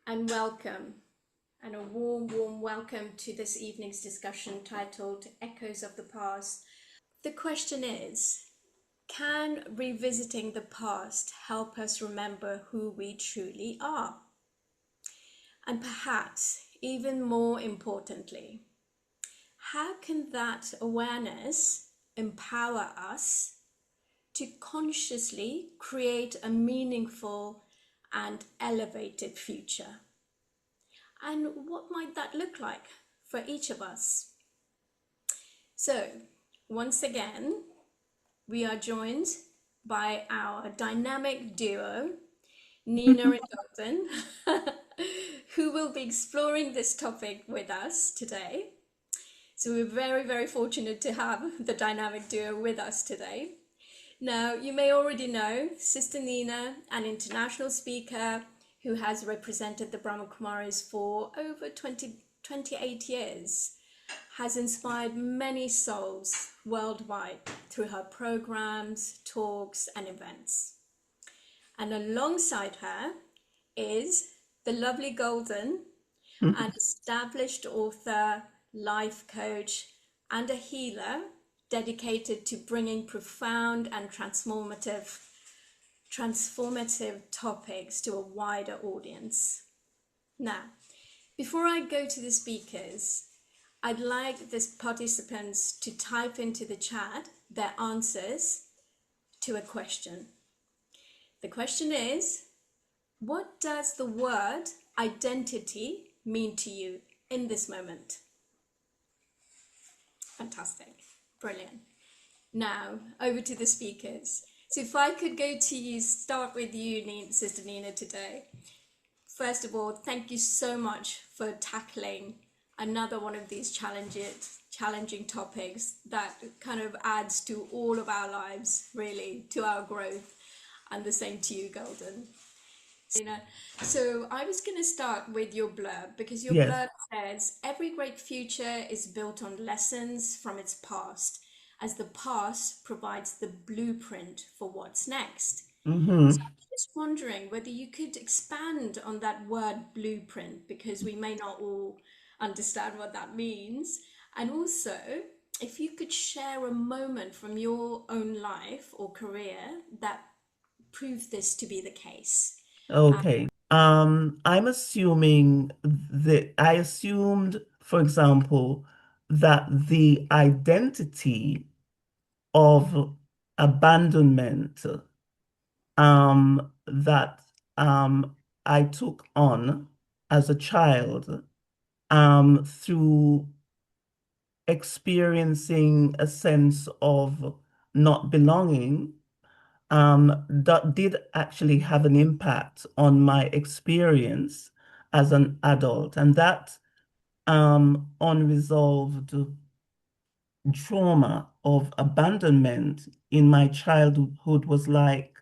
and welcome, and a warm welcome to this evening's discussion titled Echoes of the Past. The question is, can revisiting the past help us remember who we truly are? And perhaps, even more importantly, how can that awareness empower us to consciously create a meaningful and elevated future? And what might that look like for each of us? So, once again, we are joined by our dynamic duo, Nina and Dalton, who will be exploring this topic with us today. So we're very fortunate to have the dynamic duo with us today. Now, you may already know Sister Nina, an international speaker who has represented the Brahma Kumaris for over 28 years, has inspired many souls worldwide through her programs, talks, and events. And alongside her is the lovely Golden, an established author, life coach, and a healer dedicated to bringing profound and transformative topics to a wider audience. Now, before I go to the speakers, I'd like the participants to type into the chat their answers to a question. The question is, what does the word identity mean to you in this moment? Fantastic. Brilliant. Now, over to the speakers. So if I could go to you, start with you, Sister Nina, today. First of all, thank you so much for tackling another one of these challenging topics that kind of adds to all of our lives, really, to our growth. And the same to you, Golden. So I was going to start with your blurb, because your Yes. blurb says, every great future is built on lessons from its past, as the past provides the blueprint for what's next. So Mm-hmm. I'm just wondering whether you could expand on that word blueprint, because we may not all understand what that means. And also, if you could share a moment from your own life or career that proved this to be the case. Okay. I'm assuming that I assumed, for example, that the identity of abandonment that I took on as a child through experiencing a sense of not belonging that did actually have an impact on my experience as an adult. And that unresolved trauma of abandonment in my childhood was like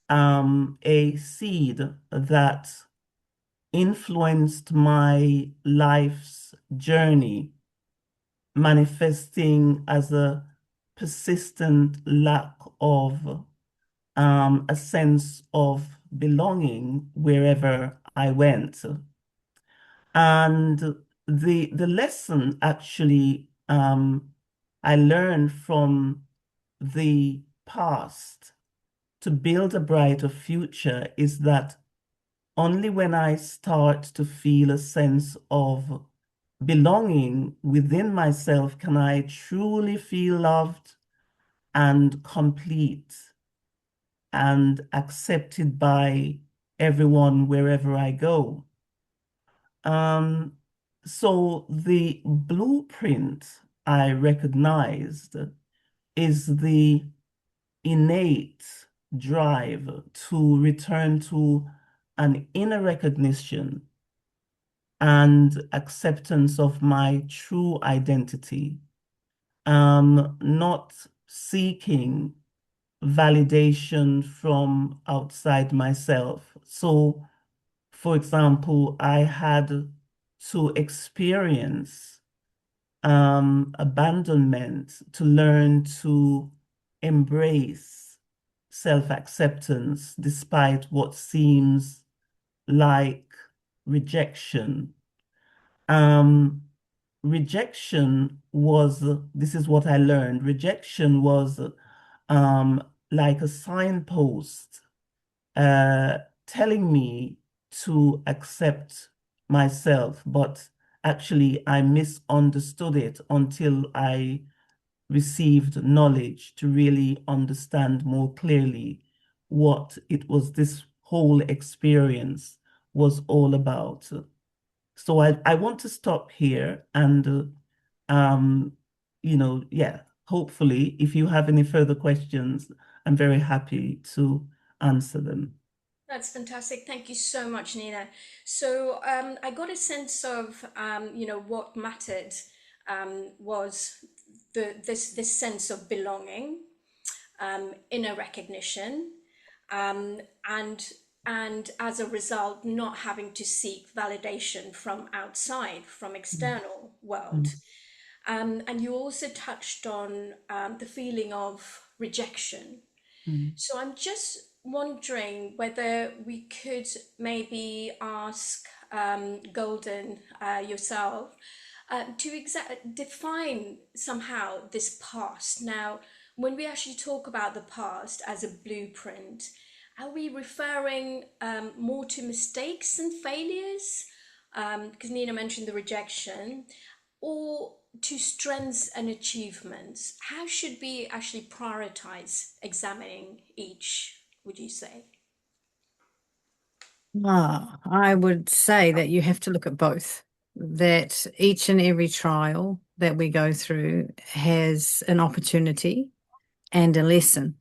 a seed that influenced my life's journey, manifesting as a persistent lack of a sense of belonging wherever I went. And the lesson actually I learned from the past to build a brighter future is that only when I start to feel a sense of belonging within myself can I truly feel loved and complete and accepted by everyone wherever I go. Um, so the blueprint I recognized is the innate drive to return to an inner recognition and acceptance of my true identity, not seeking validation from outside myself. So, for example, I had to experience abandonment to learn to embrace self-acceptance despite what seems like rejection. Um, Rejection was, this is what I learned, rejection was um, like a signpost uh, telling me to accept myself, but actually I misunderstood it until I received knowledge to really understand more clearly what it was this whole experience was all about. So I want to stop here and, yeah, hopefully, if you have any further questions, I'm very happy to answer them. That's fantastic. Thank you so much, Nina. So I got a sense of what mattered was this sense of belonging, inner recognition, um, and and as a result, not having to seek validation from outside, from external world. Mm, And you also touched on the feeling of rejection. mm, So I'm just wondering whether we could maybe ask Golden yourself to define somehow this past. Now, when we actually talk about the past as a blueprint, are we referring more to mistakes and failures? Because Nina mentioned the rejection, or to strengths and achievements? How should we actually prioritize examining each, would you say? I would say that you have to look at both, that each and every trial that we go through has an opportunity and a lesson.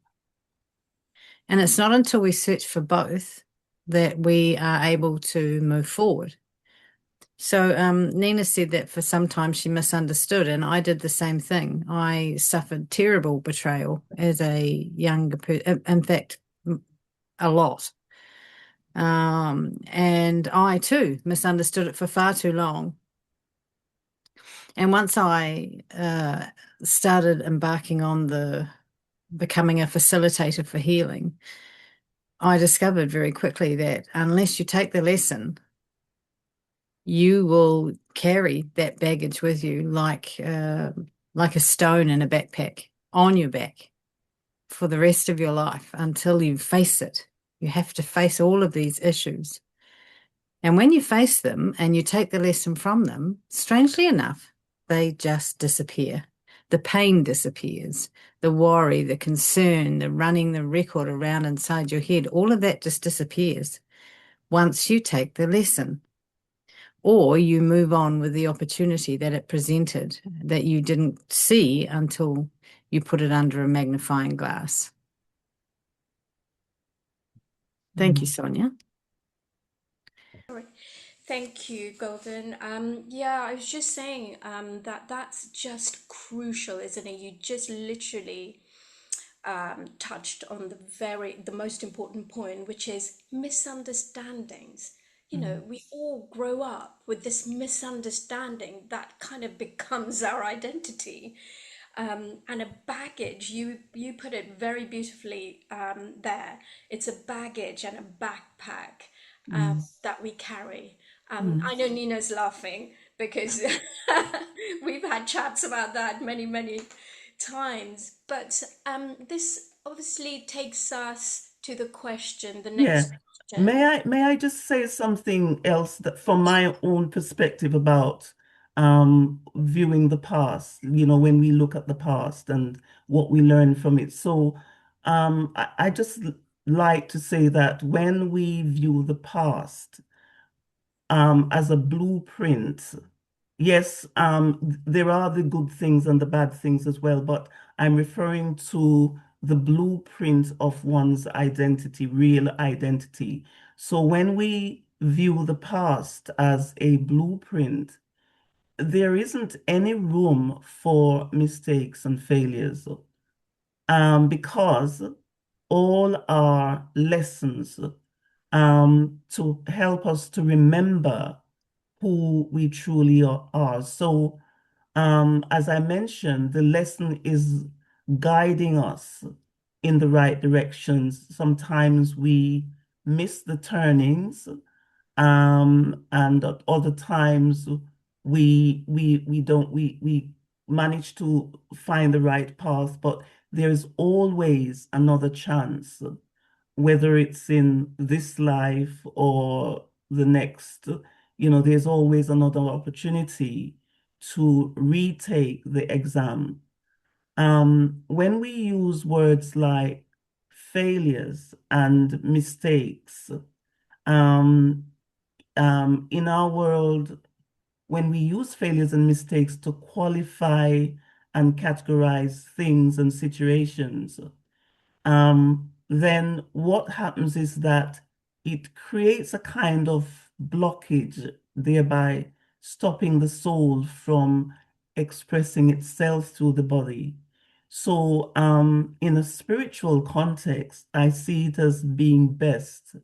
And it's not until we search for both that we are able to move forward. So Nina said that for some time she misunderstood, and I did the same thing. I suffered terrible betrayal as a younger person, in fact, a lot. And I too misunderstood it for far too long. And once I started embarking on the becoming a facilitator for healing, I discovered very quickly that unless you take the lesson, you will carry that baggage with you like a stone in a backpack on your back for the rest of your life until you face it. You have to face all of these issues. And when you face them and you take the lesson from them, strangely enough, they just disappear. The pain disappears, the worry, the concern, the running the record around inside your head, all of that just disappears once you take the lesson. Or you move on with the opportunity that it presented that you didn't see until you put it under a magnifying glass. Thank you, mm. Sonia. Sorry. Thank you, Golden. Yeah, I was just saying that that's just crucial, isn't it? You just literally touched on the most important point, which is misunderstandings. You know, Mm, we all grow up with this misunderstanding that kind of becomes our identity. And a baggage, you put it very beautifully there. It's a baggage and a backpack mm, that we carry. mm. I know Nina's laughing because we've had chats about that many, many times. But this obviously takes us to the question, the Yeah. next question. May I just say something else that from my own perspective about viewing the past, when we look at the past and what we learn from it. So I just like to say that when we view the past as a blueprint, yes, there are the good things and the bad things as well, but I'm referring to the blueprint of one's identity, real identity. So when we view the past as a blueprint, there isn't any room for mistakes and failures, because all are lessons to help us to remember who we truly are. So, as I mentioned, the lesson is guiding us in the right directions. Sometimes we miss the turnings, And at other times we manage to find the right path, but there's always another chance, whether it's in this life or the next. There's always another opportunity to retake the exam. When we use words like failures and mistakes, um, in our world, when we use failures and mistakes to qualify and categorize things and situations, then what happens is that it creates a kind of blockage, thereby stopping the soul from expressing itself through the body. So, in a spiritual context, I see it as being best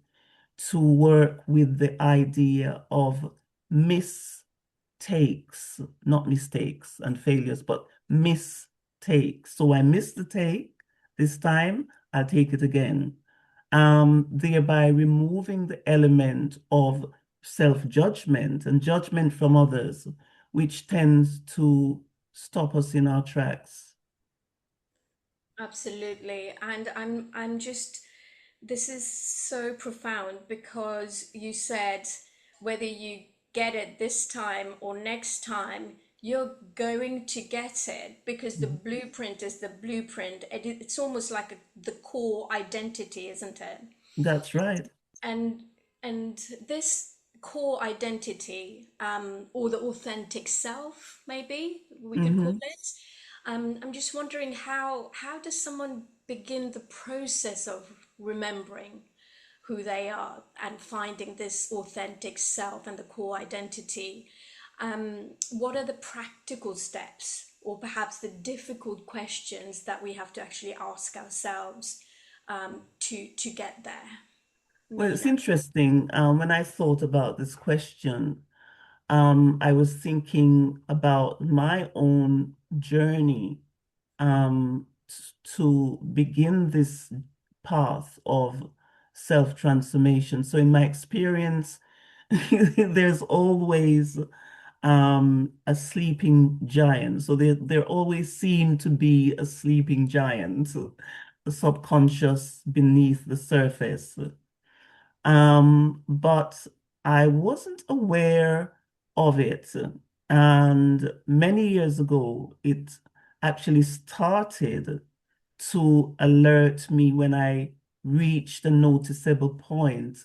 to work with the idea of mistakes, not mistakes and failures, but mistakes. So I missed the take this time, I'll take it again. Thereby removing the element of self-judgment and judgment from others, which tends to stop us in our tracks. Absolutely. And I'm just, this is so profound because you said whether you get it this time or next time, you're going to get it because the blueprint is the blueprint. It's almost like the core identity, isn't it? That's right. and and this core identity, or the authentic self, maybe we could call Hmm. it. I'm just wondering how does someone begin the process of remembering who they are and finding this authentic self and the core identity. What are the practical steps or perhaps the difficult questions that we have to actually ask ourselves, to get there, Well, it's Nina? interesting. When I thought about this question, I was thinking about my own journey to begin this path of self-transformation. So in my experience, there's always a sleeping giant. So there always seem to be a sleeping giant, the subconscious beneath the surface. But I wasn't aware of it. And many years ago, it actually started to alert me when I reached a noticeable point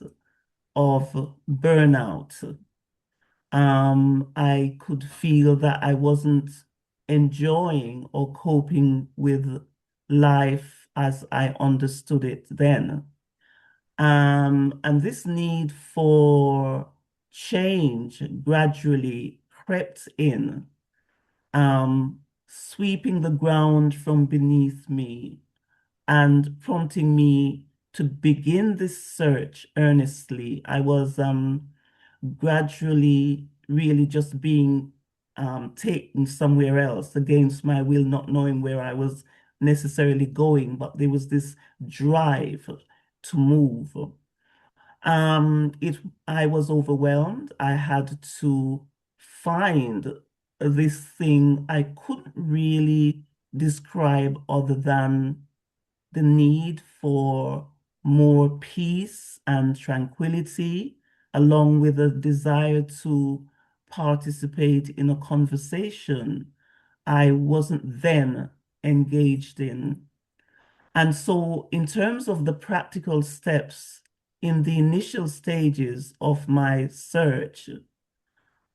of burnout. I could feel that I wasn't enjoying or coping with life as I understood it then. And this need for change gradually crept in, sweeping the ground from beneath me and prompting me to begin this search earnestly. I was gradually really just being taken somewhere else against my will, not knowing where I was necessarily going, but there was this drive to move. It I was overwhelmed. I had to find this thing I couldn't really describe other than the need for more peace and tranquility, along with a desire to participate in a conversation I wasn't then engaged in. And so, in terms of the practical steps in the initial stages of my search,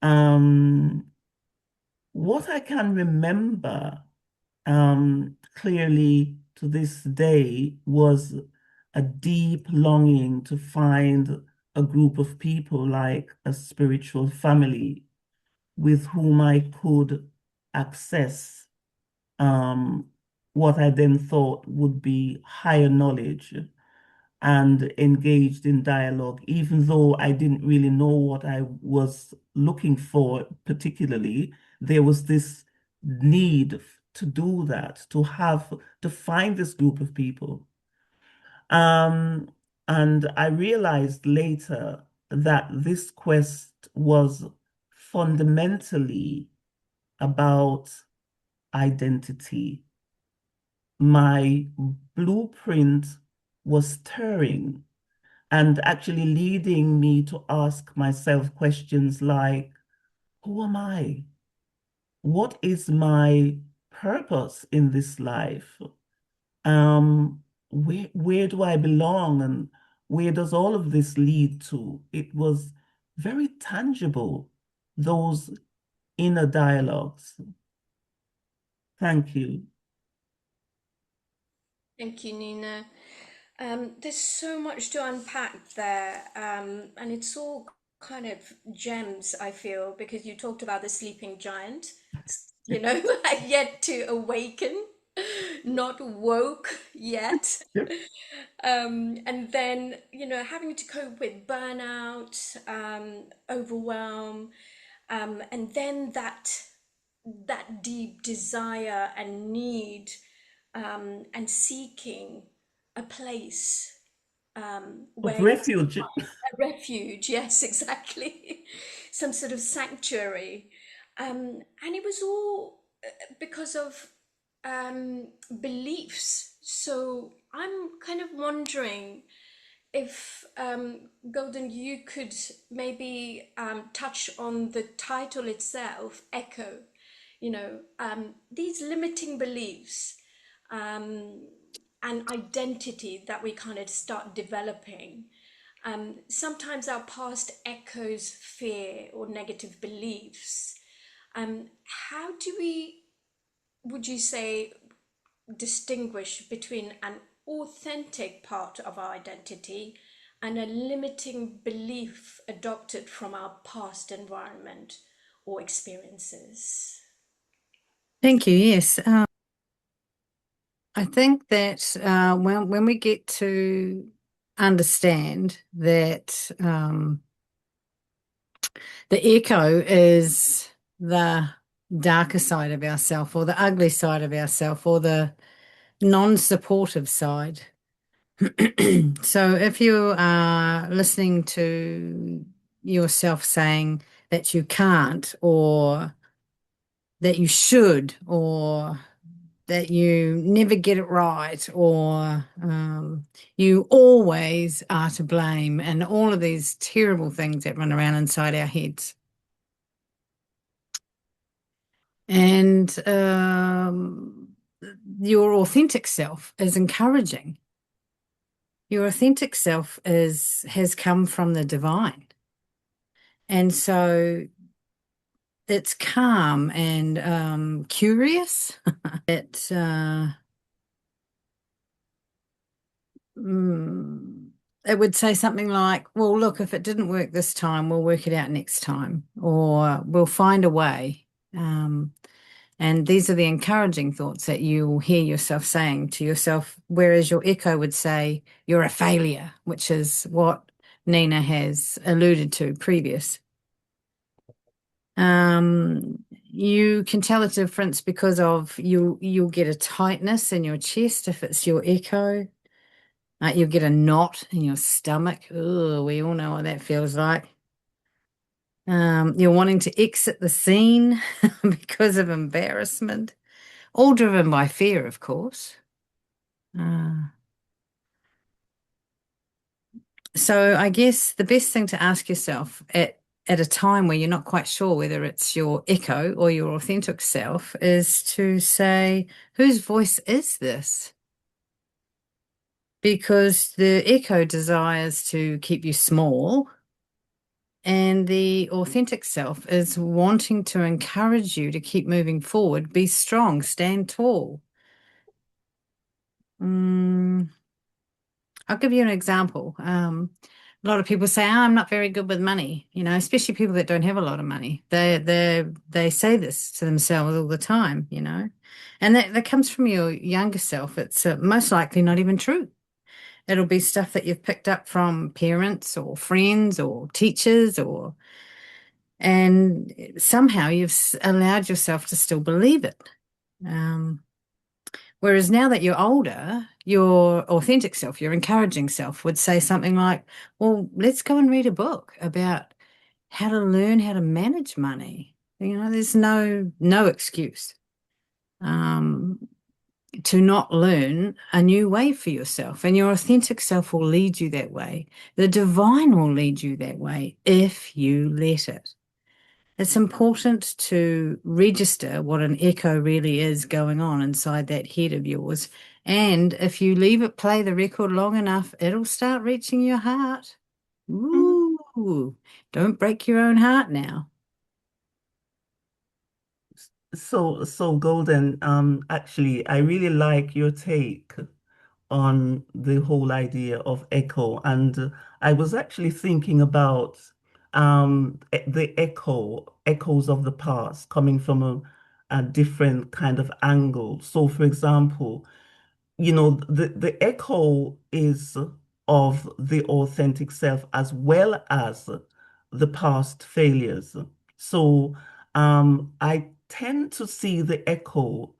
um, what I can remember clearly to this day was a deep longing to find a group of people like a spiritual family with whom I could access um, what I then thought would be higher knowledge and engaged in dialogue, even though I didn't really know what I was looking for particularly. There was this need to do that, to find this group of people. Um, and I realized later that this quest was fundamentally about identity. My blueprint was stirring and actually leading me to ask myself questions like, who am I? What is my purpose in this life? Where do I belong, and where does all of this lead to? It was very tangible, those inner dialogues. Thank you. Thank you, Nina. There's so much to unpack there, and it's all kind of gems, I feel, because you talked about the sleeping giant, yet to awaken, not woke yet. Yep. And then, having to cope with burnout, overwhelm, and then that deep desire and need, and seeking a place, Of where you refuge. a refuge, yes, exactly, some sort of sanctuary, and it was all because of beliefs. So I'm kind of wondering if, Golden, you could maybe touch on the title itself, Echo. These limiting beliefs, um, and identity that we kind of start developing. Sometimes our past echoes fear or negative beliefs. How do we, would you say, distinguish between an authentic part of our identity and a limiting belief adopted from our past environment or experiences? Thank you. Yes. I think that when we get to understand that the echo is the darker side of ourself, or the ugly side of ourself, or the non-supportive side. So if you are listening to yourself saying that you can't, or that you should, or that you never get it right, or you always are to blame, and all of these terrible things that run around inside our heads. And your authentic self is encouraging. Your authentic self has come from the divine. And so it's calm and curious. It would say something like, well, look, if it didn't work this time, we'll work it out next time, or we'll find a way. And these are the encouraging thoughts that you'll hear yourself saying to yourself, whereas your echo would say, you're a failure, which is what Nina has alluded to previous. You can tell the difference because of you'll get a tightness in your chest if it's your echo. You'll get a knot in your stomach. Oh, we all know what that feels like. You're wanting to exit the scene because of embarrassment, all driven by fear, of course. So I guess the best thing to ask yourself at a time where you're not quite sure whether it's your echo or your authentic self is to say, whose voice is this? Because the echo desires to keep you small, and the authentic self is wanting to encourage you to keep moving forward, be strong, stand tall. I'll give you an example. A lot of people say, I'm not very good with money, especially people that don't have a lot of money. They say this to themselves all the time, and that comes from your younger self. It's most likely not even true. It'll be stuff that you've picked up from parents or friends or teachers, and somehow you've allowed yourself to still believe it. Whereas now that you're older, your authentic self, your encouraging self would say something like, well, let's go and read a book about how to learn how to manage money. There's no excuse to not learn a new way for yourself, and your authentic self will lead you that way. The divine will lead you that way if you let it. It's important to register what an echo really is going on inside that head of yours. And if you leave it play the record long enough, it'll start reaching your heart. Ooh, don't break your own heart now. So Golden, actually, I really like your take on the whole idea of echo. And I was actually thinking about the echoes of the past coming from a different kind of angle. So, for example, the echo is of the authentic self as well as the past failures. So I tend to see the echo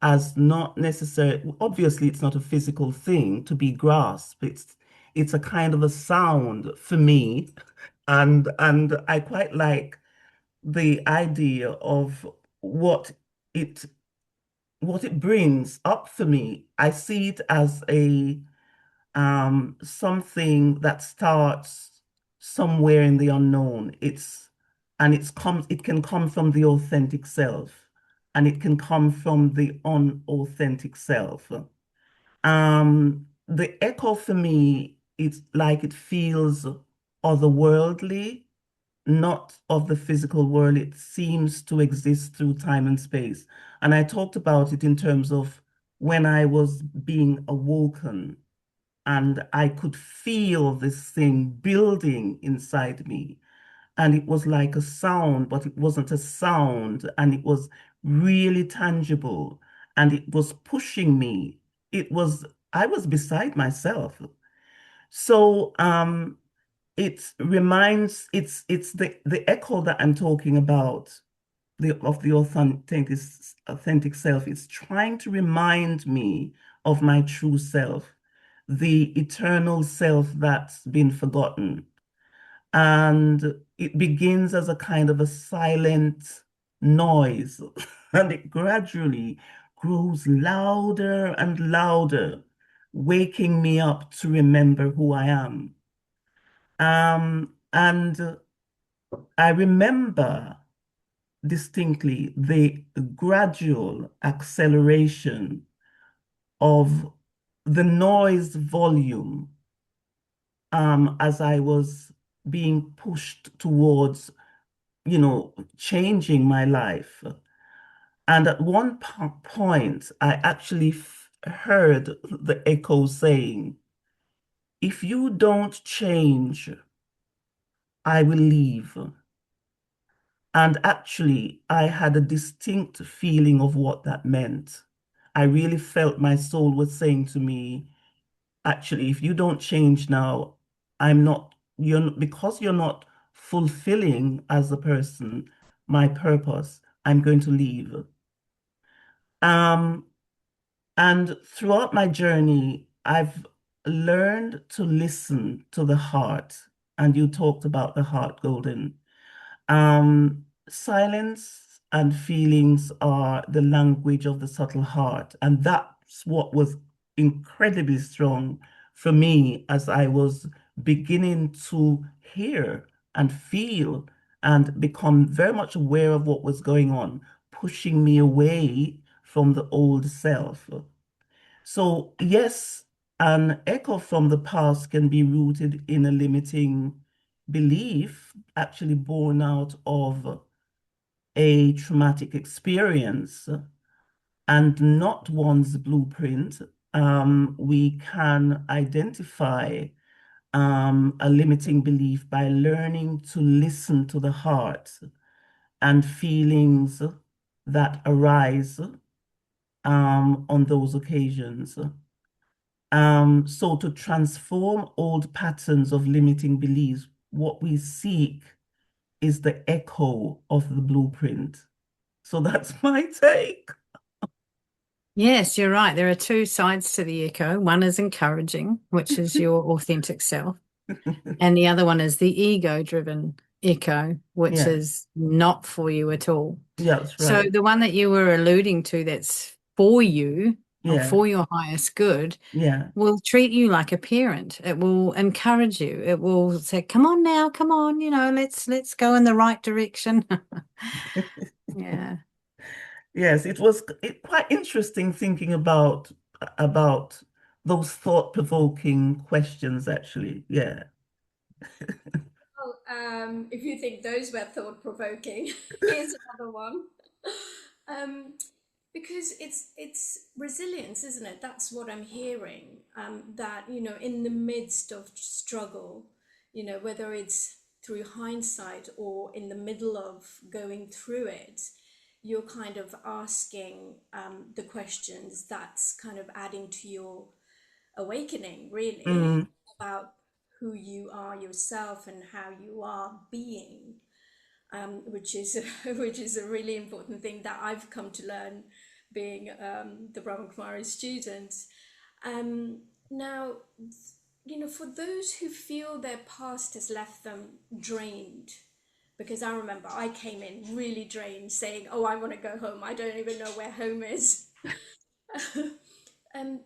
as not necessarily, obviously it's not a physical thing to be grasped. It's a kind of a sound for me. And I quite like the idea of what it what it brings up for me. I see it as a something that starts somewhere in the unknown. It can come from the authentic self, and it can come from the unauthentic self. The echo for me, it's like it feels otherworldly, not of the physical world. It seems to exist through time and space. And I talked about it in terms of when I was being awoken and I could feel this thing building inside me. And it was like a sound, but it wasn't a sound. And it was really tangible. And it was pushing me. I was beside myself. So it's the echo that I'm talking about, of the authentic self. It's trying to remind me of my true self, the eternal self that's been forgotten. And it begins as a kind of a silent noise, and it gradually grows louder and louder, waking me up to remember who I am. And I remember distinctly the gradual acceleration of the noise volume as I was being pushed towards, changing my life. And at one point, I actually heard the echo saying, if you don't change, I will leave. And actually, I had a distinct feeling of what that meant. I really felt my soul was saying to me, actually, if you don't change now, because you're not fulfilling as a person my purpose, I'm going to leave. Um, and throughout my journey, I've learned to listen to the heart. And you talked about the heart, Golden. Silence and feelings are the language of the subtle heart. And that's what was incredibly strong for me as I was beginning to hear and feel and become very much aware of what was going on, pushing me away from the old self. So, yes, an echo from the past can be rooted in a limiting belief, actually born out of a traumatic experience and not one's blueprint. We can identify a limiting belief by learning to listen to the heart and feelings that arise on those occasions. So to transform old patterns of limiting beliefs, what we seek is the echo of the blueprint. So that's my take. Yes, you're right. There are two sides to the echo. One is encouraging, which is your authentic self, and the other one is the ego-driven echo, which Yeah, is not for you at all. yeah, that's So right. the one that you were alluding to that's for you or Yeah, for your highest good yeah. will treat you like a parent. It will encourage you. It will say, "Come on now, come on, let's go in the right direction." Yeah. Yes, quite interesting thinking about those thought-provoking questions, actually. Yeah. Well, if you think those were thought-provoking, here's another one. Um, because it's resilience, isn't it? That's what I'm hearing. That in the midst of struggle, whether it's through hindsight or in the middle of going through it, you're kind of asking the questions that's kind of adding to your awakening, really, Mm, about who you are yourself and how you are being, which is which is a really important thing that I've come to learn being the Brahma Kumari student. Now, for those who feel their past has left them drained, because I remember I came in really drained, saying, "Oh, I want to go home. I don't even know where home is."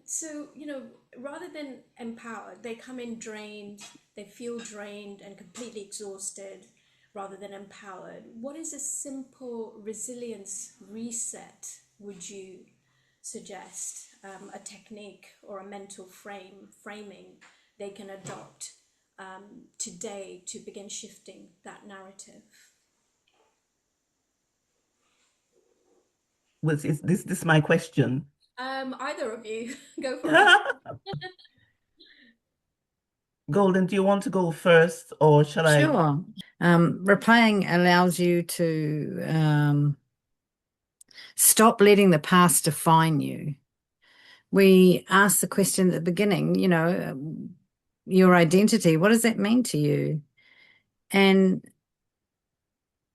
So, rather than empowered, they come in drained, they feel drained and completely exhausted rather than empowered. What is a simple resilience reset would you suggest? A technique or a mental framing they can adopt today to begin shifting that narrative? is this my question? Either of you, go for it. Golden, do you want to go first, or shall I? Sure. Replaying allows you to stop letting the past define you. We asked the question at the beginning, your identity, what does that mean to you? And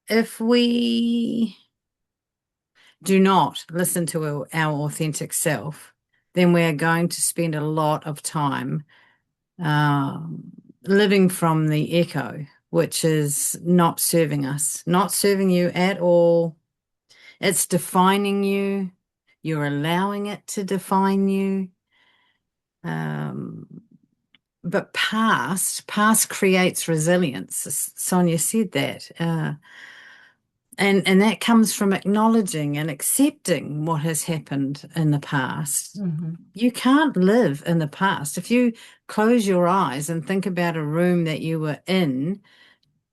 if we do not listen to our authentic self, then we're going to spend a lot of time um, living from the echo, which is not serving us, not serving you at all. It's defining you. You're allowing it to define you. Um, but past creates resilience. Sonia said that. And that comes from acknowledging and accepting what has happened in the past. Mhm. You can't live in the past. If you close your eyes and think about a room that you were in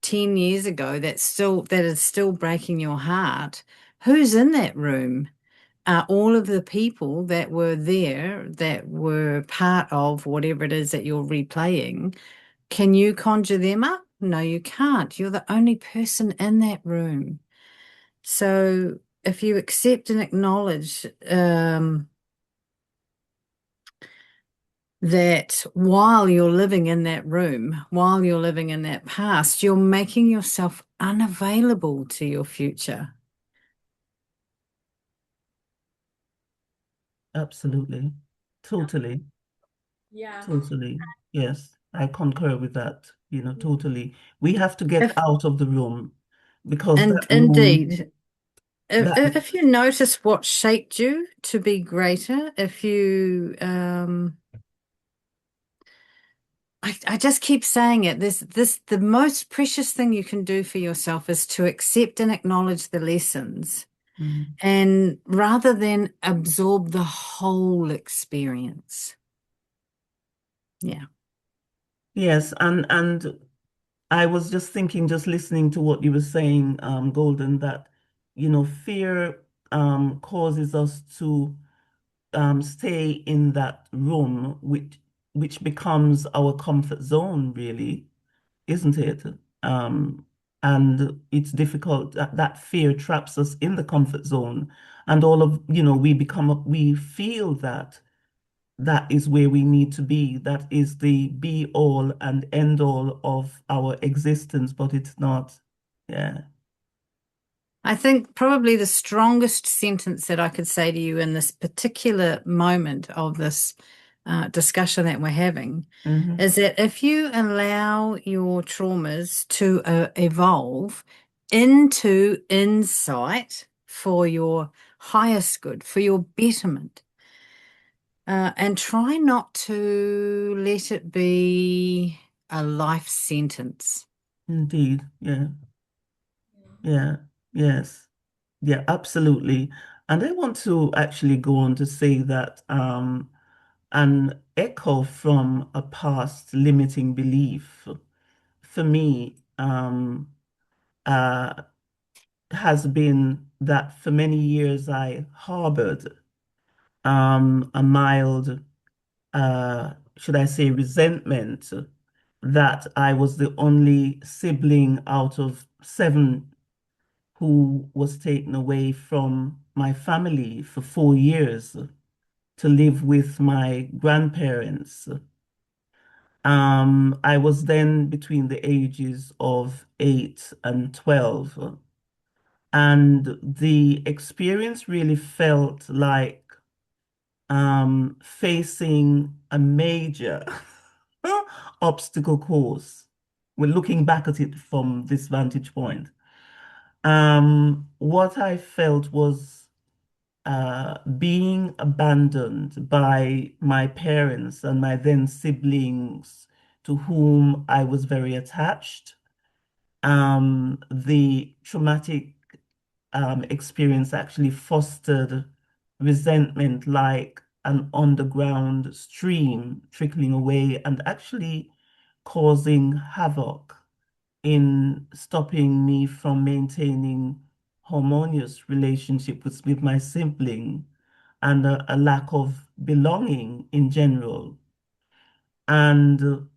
10 years ago that is still breaking your heart, who's in that room? Are all of the people that were there that were part of whatever it is that you're replaying, can you conjure them up? No, you can't. You're the only person in that room. So if you accept and acknowledge that while you're living in that room, while you're living in that past, you're making yourself unavailable to your future. Absolutely. Yeah. Totally. Yeah. Totally. Yes, I concur with that, Yeah. totally. We have to get If out of the room because and that room, indeed, that, if you notice what shaped you to be greater, if you I just keep saying it. The most precious thing you can do for yourself is to accept and acknowledge the lessons, mm, and rather than absorb the whole experience. Yeah. yes, and I was just thinking, just listening to what you were saying, Golden, that, fear causes us to stay in that room, which becomes our comfort zone, really, isn't it? Um, and it's difficult. That fear traps us in the comfort zone, and we feel that that is where we need to be. That is the be all and end all of our existence, but it's not. Yeah. I think probably the strongest sentence that I could say to you in this particular moment of this discussion that we're having is that if you allow your traumas to evolve into insight for your highest good, for your betterment, and try not to let it be a life sentence. Indeed. Yeah. Yeah. Yes. Yeah, absolutely. And I want to actually go on to say that an echo from a past limiting belief for me uh, has been that for many years I harbored a mild, should I say, resentment that I was the only sibling out of seven who was taken away from my family for 4 years to live with my grandparents. I was then between the ages of 8 and 12. And the experience really felt like facing a major obstacle course. We're looking back at it from this vantage point. What I felt was being abandoned by my parents and my then siblings to whom I was very attached. The traumatic experience actually fostered resentment like an underground stream trickling away and actually causing havoc in stopping me from maintaining harmonious relationship with my sibling and a lack of belonging in general. And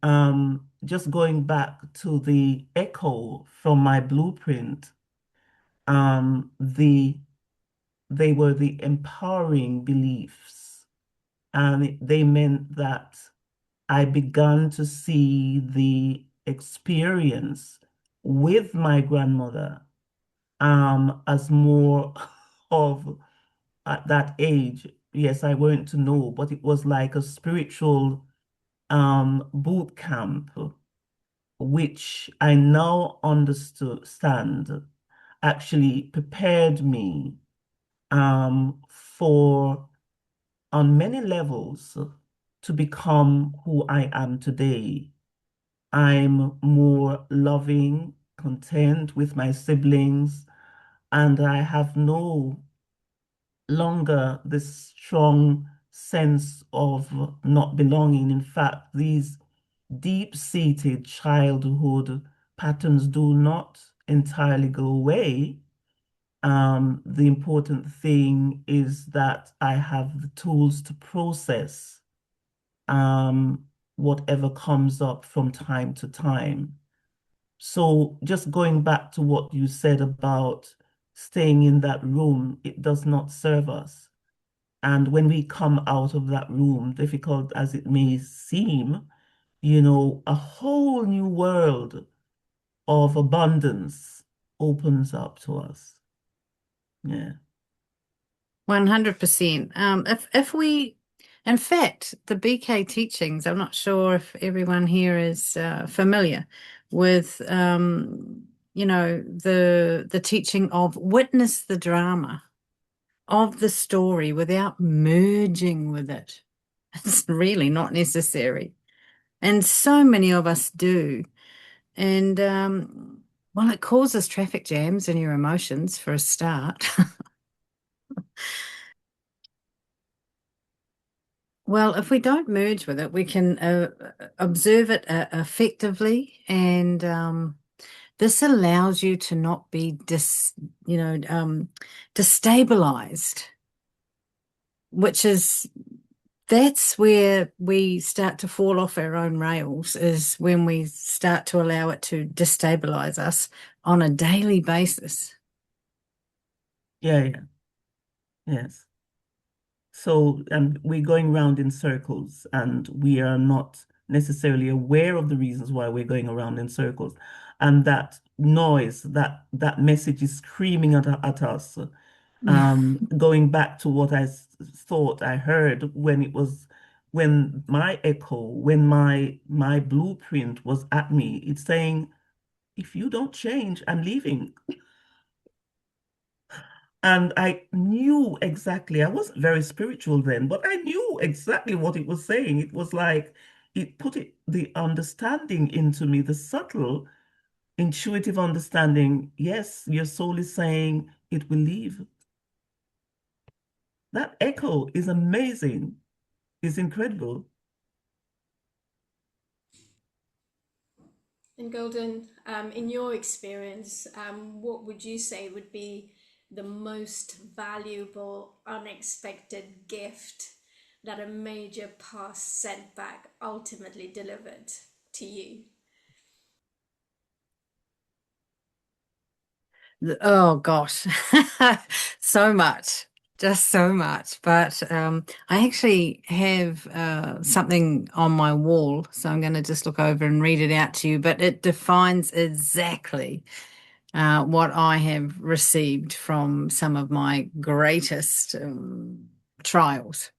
just going back to the echo from my blueprint, um, the they were the empowering beliefs, and they meant that I began to see the experience with my grandmother as more of at that age. Yes, I weren't to know, but it was like a spiritual boot camp, which I now understand actually prepared me for, on many levels, to become who I am today. I'm more loving, content with my siblings, and I have no longer this strong sense of not belonging. In fact, these deep-seated childhood patterns do not entirely go away. The important thing is that I have the tools to process whatever comes up from time to time. So just going back to what you said about staying in that room, it does not serve us. And when we come out of that room, difficult as it may seem, a whole new world of abundance opens up to us. Yeah. 100%. If we, in fact, the BK teachings, I'm not sure if everyone here is familiar with, the teaching of witness the drama of the story without merging with it. It's really not necessary. And so many of us do. And well, it causes traffic jams in your emotions for a start. Well, if we don't merge with it, we can observe it effectively, and this allows you to not be destabilized, which is that's where we start to fall off our own rails, is when we start to allow it to destabilize us on a daily basis. Yeah, yeah. Yes. So, and we're going round in circles and we are not necessarily aware of the reasons why we're going around in circles. And that noise, that message is screaming at us. Going back to what thought I heard when my echo, when my blueprint was at me, it's saying, if you don't change, I'm leaving. And I knew exactly, I wasn't very spiritual then, but I knew exactly what it was saying. It was like it put the understanding into me, the subtle, intuitive understanding. Yes, your soul is saying it will leave. That echo is amazing, is incredible. And Golden, in your experience, what would you say would be the most valuable, unexpected gift that a major past setback ultimately delivered to you? Oh gosh, so much, just so much. But I actually have something on my wall, so I'm going to just look over and read it out to you. But it defines exactly what I have received from some of my greatest trials.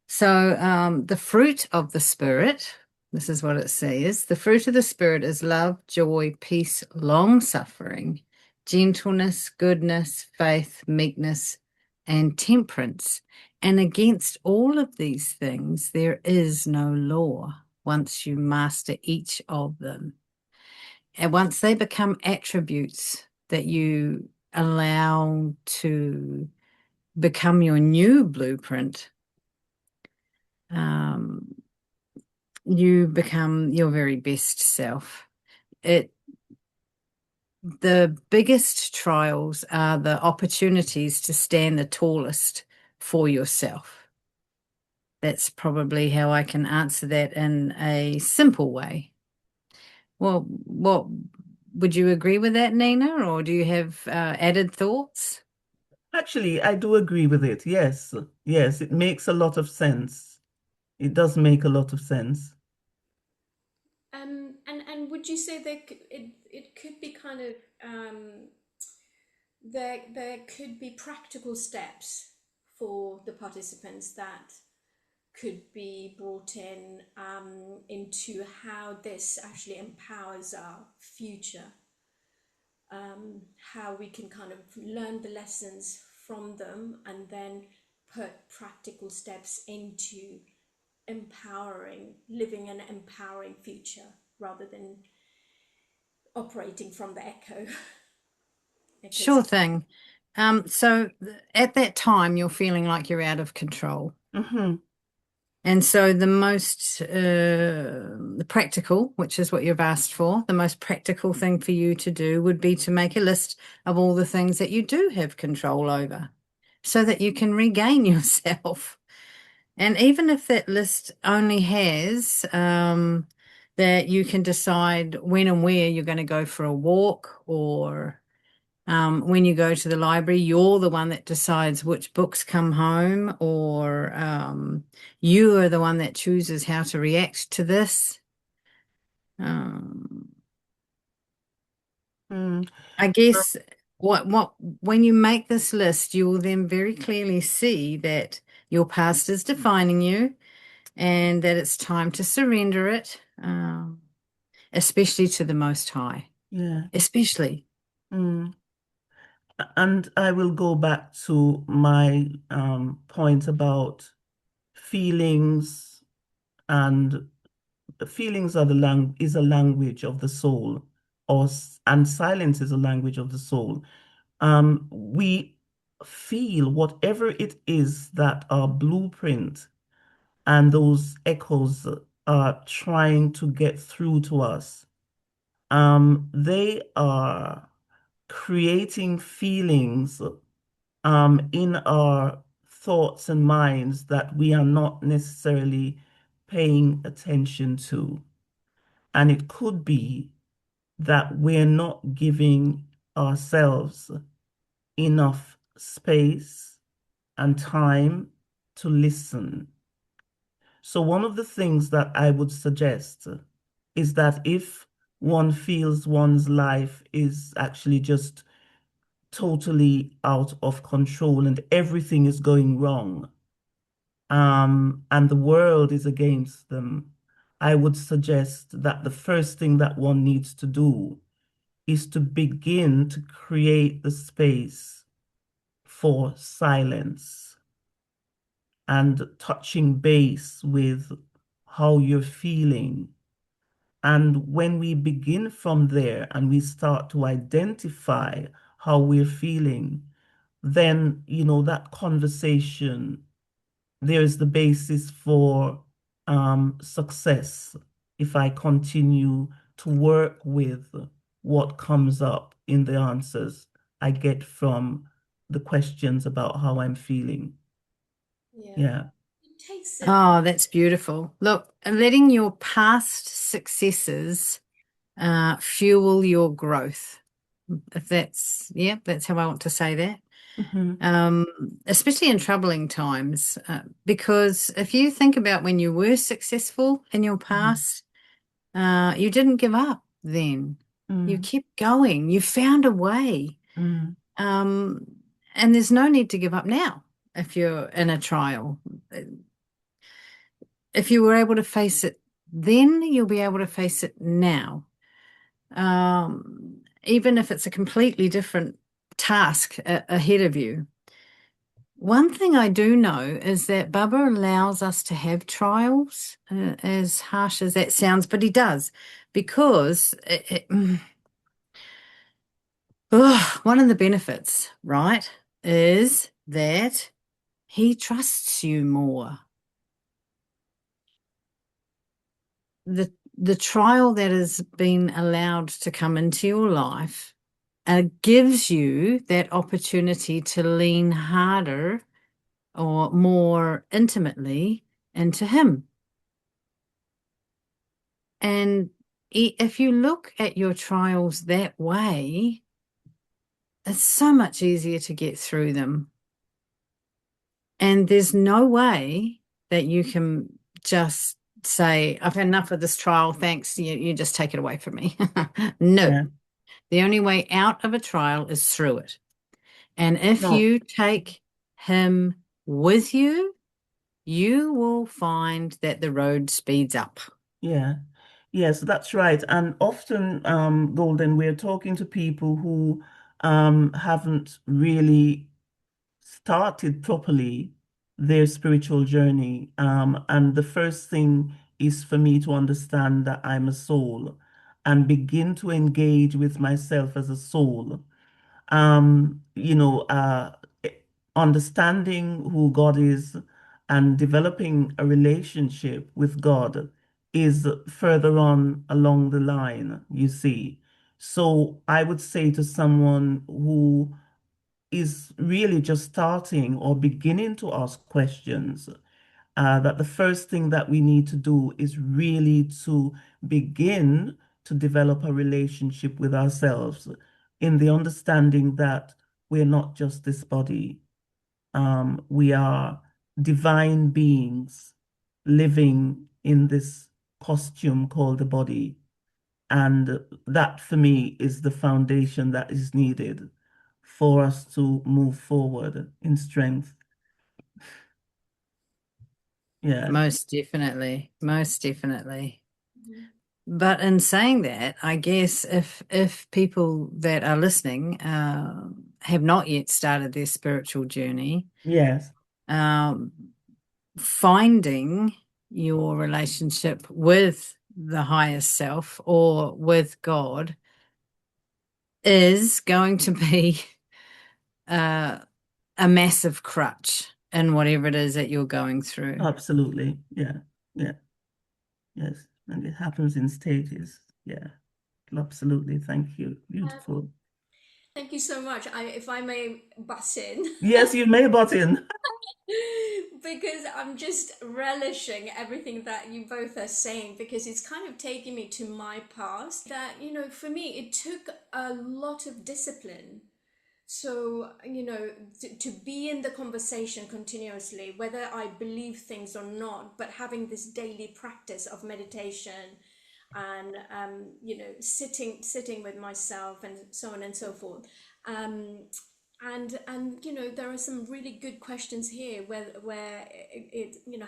So, the fruit of the Spirit, this is what it says: the fruit of the Spirit is love, joy, peace, long suffering, gentleness, goodness, faith, meekness, and temperance. And against all of these things, there is no law once you master each of them. And once they become attributes that you allow to become your new blueprint, um, you become your very best self. The biggest trials are the opportunities to stand the tallest for yourself. That's probably how I can answer that in a simple way. Well, what would you agree with that, Nina, or do you have added thoughts? Actually, I do agree with it. Yes, yes, it makes a lot of sense. It does make a lot of sense. And would you say that it could be kind of there could be practical steps for the participants that could be brought in into how this actually empowers our future, how we can kind of learn the lessons from them and then put practical steps into living an empowering future rather than operating from the echoes Sure of the past. thing. So at that time, you're feeling like you're out of control. Hmm. And so the practical, which is what you've asked for, the most practical thing for you to do would be to make a list of all the things that you do have control over so that you can regain yourself. And even if that list only has that you can decide when and where you're going to go for a walk, or when you go to the library, you're the one that decides which books come home, or you are the one that chooses how to react to this. Um, Mm. I guess what when you make this list, you will then very clearly see that your past is defining you, and that it's time to surrender it, especially to the Most High, Yeah. especially. Mm. And I will go back to my point about feelings, and feelings are is a language of the soul, and silence is a language of the soul. We feel whatever it is that our blueprint and those echoes are trying to get through to us. They are creating feelings in our thoughts and minds that we are not necessarily paying attention to. And it could be that we're not giving ourselves enough space and time to listen. So one of the things that I would suggest is that if one feels one's life is actually just totally out of control and everything is going wrong, and the world is against them, I would suggest that the first thing that one needs to do is to begin to create the space for silence and touching base with how you're feeling. And when we begin from there and we start to identify how we're feeling, then, that conversation, there is the basis for success if I continue to work with what comes up in the answers I get from the questions about how I'm feeling. Yeah. Yeah. It takes it. Oh, that's beautiful. Look, letting your past successes fuel your growth. If that's how I want to say that. Mm-hmm. Especially in troubling times, because if you think about when you were successful in your past, you didn't give up then. You Mm-hmm. kept going. You found a way. Mm-hmm. Um, and there's no need to give up now if you're in a trial. If you were able to face it then, you'll be able to face it now. Even if it's a completely different task ahead of you. One thing I do know is that Bubba allows us to have trials, as harsh as that sounds, but he does, because one of the benefits, right, is that he trusts you more. The trial that has been allowed to come into your life gives you that opportunity to lean harder or more intimately into him. And if you look at your trials that way, it's so much easier to get through them. And there's no way that you can just say, I've had enough of this trial, thanks, you just take it away from me. No. Yeah. The only way out of a trial is through it. And if No. you take him with you, you will find that the road speeds up. Yeah. Yes, that's right. And often, Golden, we're talking to people who haven't really started properly their spiritual journey. And the first thing is for me to understand that I'm a soul and begin to engage with myself as a soul. Um, you know, uh, Understanding who God is and developing a relationship with God is further on along the line, you see. So I would say to someone who is really just starting or beginning to ask questions, that the first thing that we need to do is really to begin to develop a relationship with ourselves in the understanding that we're not just this body. We are divine beings living in this costume called the body. And that for me is the foundation that is needed for us to move forward in strength. Yeah. Most definitely. Most definitely. Mhm. But in saying that, I guess if people that are listening have not yet started their spiritual journey, Yes. um, finding your relationship with the highest self or with God is going to be uh, a massive crutch in whatever it is that you're going through. Absolutely. Yeah. Yeah. Yes. And it happens in stages. Yeah. Absolutely. Thank you. Beautiful. Thank you so much. If I may butt in, Yes, you may butt in. because I'm just relishing everything that you both are saying, because it's kind of taking me to my past. That, for me, it took a lot of discipline So, to be in the conversation continuously, whether I believe things or not, but having this daily practice of meditation and, sitting with myself and so on and so forth. And there are some really good questions here where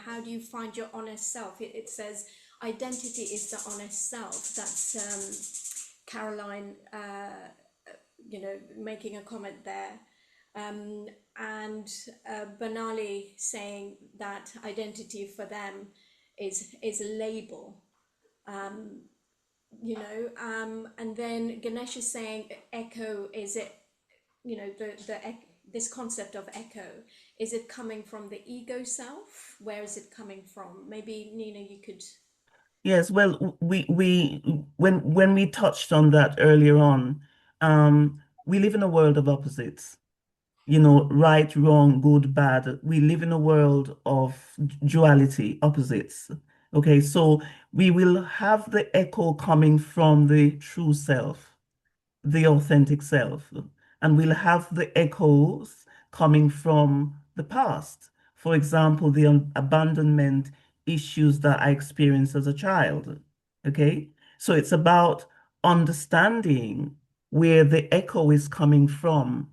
how do you find your honest self? It says identity is the honest self. That's Caroline, making a comment there. And Banali saying that identity for them is a label. And then Ganesh is saying echo, is it, this concept of echo, is it coming from the ego self? Where is it coming from? Maybe Nina, you could. Yes, well, we when we touched on that earlier on, we live in a world of opposites. Right, wrong, good, bad. We live in a world of duality, opposites. Okay, so we will have the echo coming from the true self, the authentic self, and we'll have the echoes coming from the past. For example, the abandonment issues that I experienced as a child. Okay, so it's about understanding where the echo is coming from,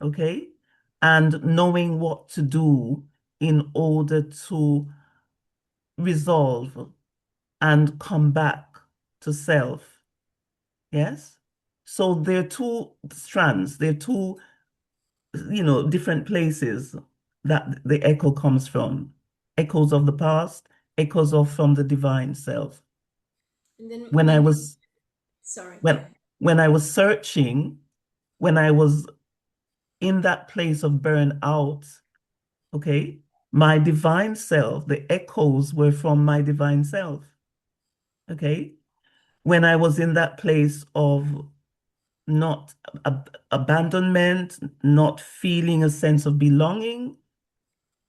okay, and knowing what to do in order to resolve and come back to self. Yes. So there are two strands, there are two, different places that the echo comes from. Echoes of the past, echoes of from the divine self. And then When I was sorry, go when ahead. when I was searching, when I was in that place of burnout, okay, my divine self, the echoes were from my divine self. Okay. When I was in that place of not abandonment, not feeling a sense of belonging,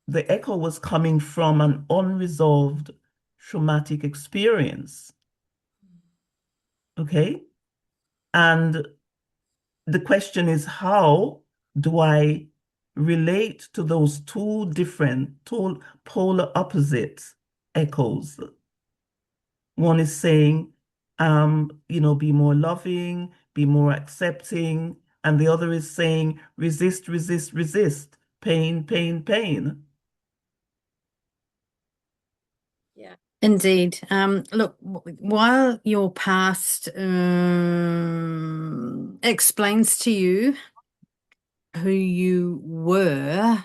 the echo was coming from an unresolved traumatic experience. Okay. And the question is, how do I relate to those two different, polar opposite echoes? One is saying, be more loving, be more accepting. And the other is saying, resist, resist, resist, pain, pain, pain. Yeah. Indeed. Look, while your past explains to you who you were,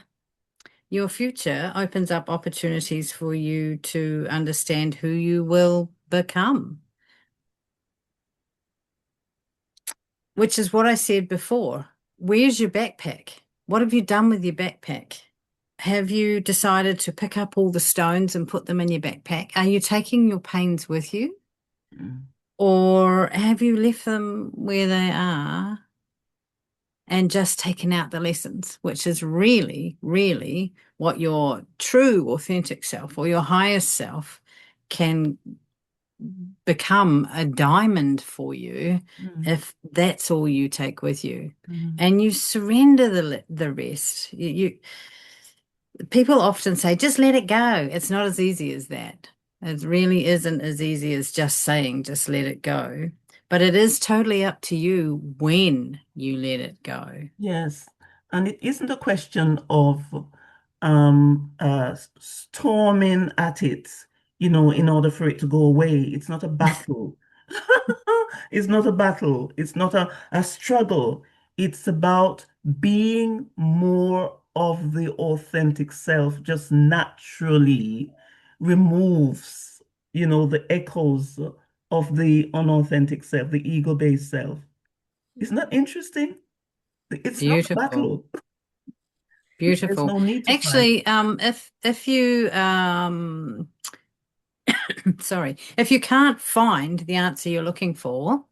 your future opens up opportunities for you to understand who you will become, which is what I said before. Where's your backpack? What have you done with your backpack? Have you decided to pick up all the stones and put them in your backpack? Are you taking your pains with you? Mm. Or have you left them where they are and just taken out the lessons, which is really, really what your true authentic self or your highest self can become a diamond for you if that's all you take with you and you surrender the rest. People often say, just let it go. It's not as easy as that. It really isn't as easy as just saying, just let it go. But it is totally up to you when you let it go. Yes. And it isn't a question of storming at it, in order for it to go away. It's not a battle. It's not a battle. It's not a struggle. It's about being more of the authentic self, just naturally removes, the echoes of the unauthentic self, the ego-based self. Isn't that interesting? It's not a Beautiful. battle. There's Beautiful. no need to fight. Actually, if you sorry, if you can't find the answer you're looking for,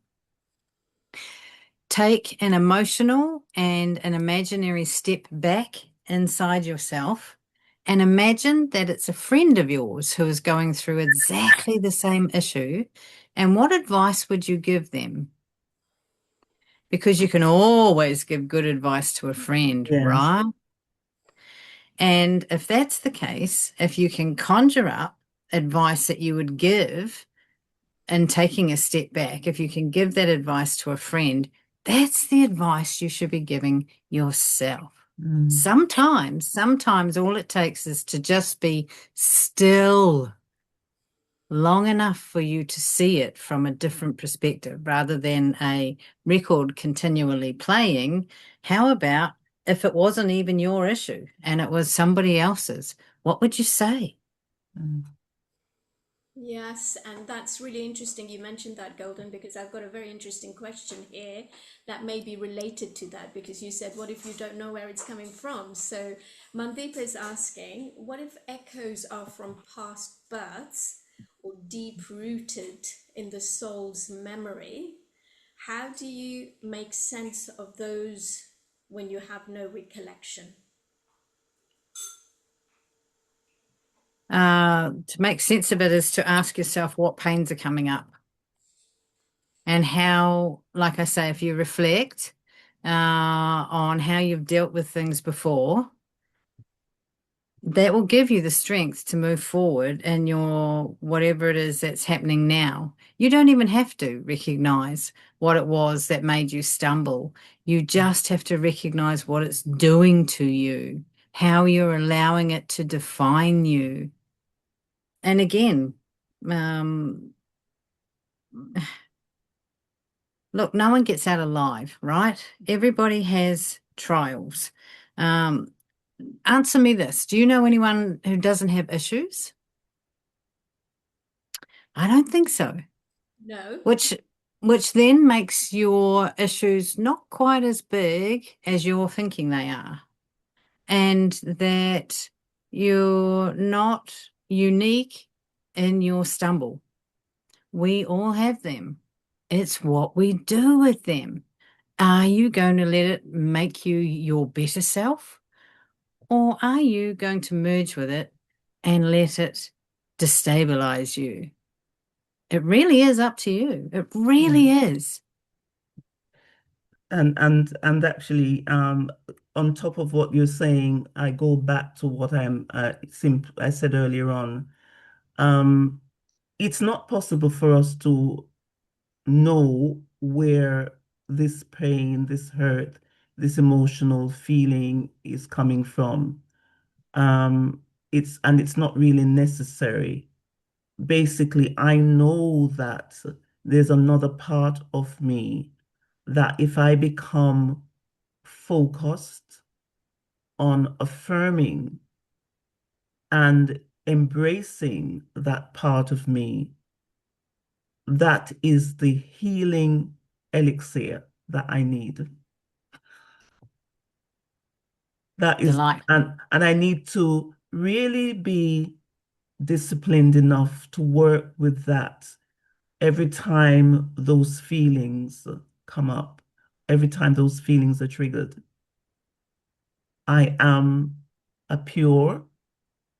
take an emotional and an imaginary step back inside yourself and imagine that it's a friend of yours who is going through exactly the same issue. And what advice would you give them? because you can always give good advice to a friend, Yes. right? And if that's the case, if you can conjure up advice that you would give and taking a step back, if you can give that advice to a friend, that's the advice you should be giving yourself. Sometimes all it takes is to just be still long enough for you to see it from a different perspective rather than a record continually playing. How about if it wasn't even your issue and it was somebody else's? What would you say? Yes, and that's really interesting. You mentioned that, Golden, because I've got a very interesting question here that may be related to that, because you said, what if you don't know where it's coming from? So Mandeep is asking, what if echoes are from past births or deep rooted in the soul's memory? How do you make sense of those when you have no recollection? To make sense of it is to ask yourself what pains are coming up and how, like I say, if you reflect on how you've dealt with things before, that will give you the strength to move forward in your whatever it is that's happening now. You don't even have to recognize what it was that made you stumble. You just have to recognize what it's doing to you, how you're allowing it to define you. And again, look, no one gets out alive, right? Everybody has trials. Answer me this. Do you know anyone who doesn't have issues? I don't think so. No. Which then makes your issues not quite as big as you're thinking they are. And that you're not unique in your stumble. We all have them. It's what we do with them. Are you going to let it make you your better self? Or are you going to merge with it and let it destabilize you? It really is up to you. It really is. And actually, on top of what you're saying, I go back to what I said earlier on. It's not possible for us to know where this pain, this hurt, this emotional feeling is coming from. It's not really necessary. Basically, I know that there's another part of me that if I become focused on affirming and embracing that part of me, that is the healing elixir that I need. That is, Delight. and I need to really be disciplined enough to work with that every time those feelings come up, every time those feelings are triggered. I am a pure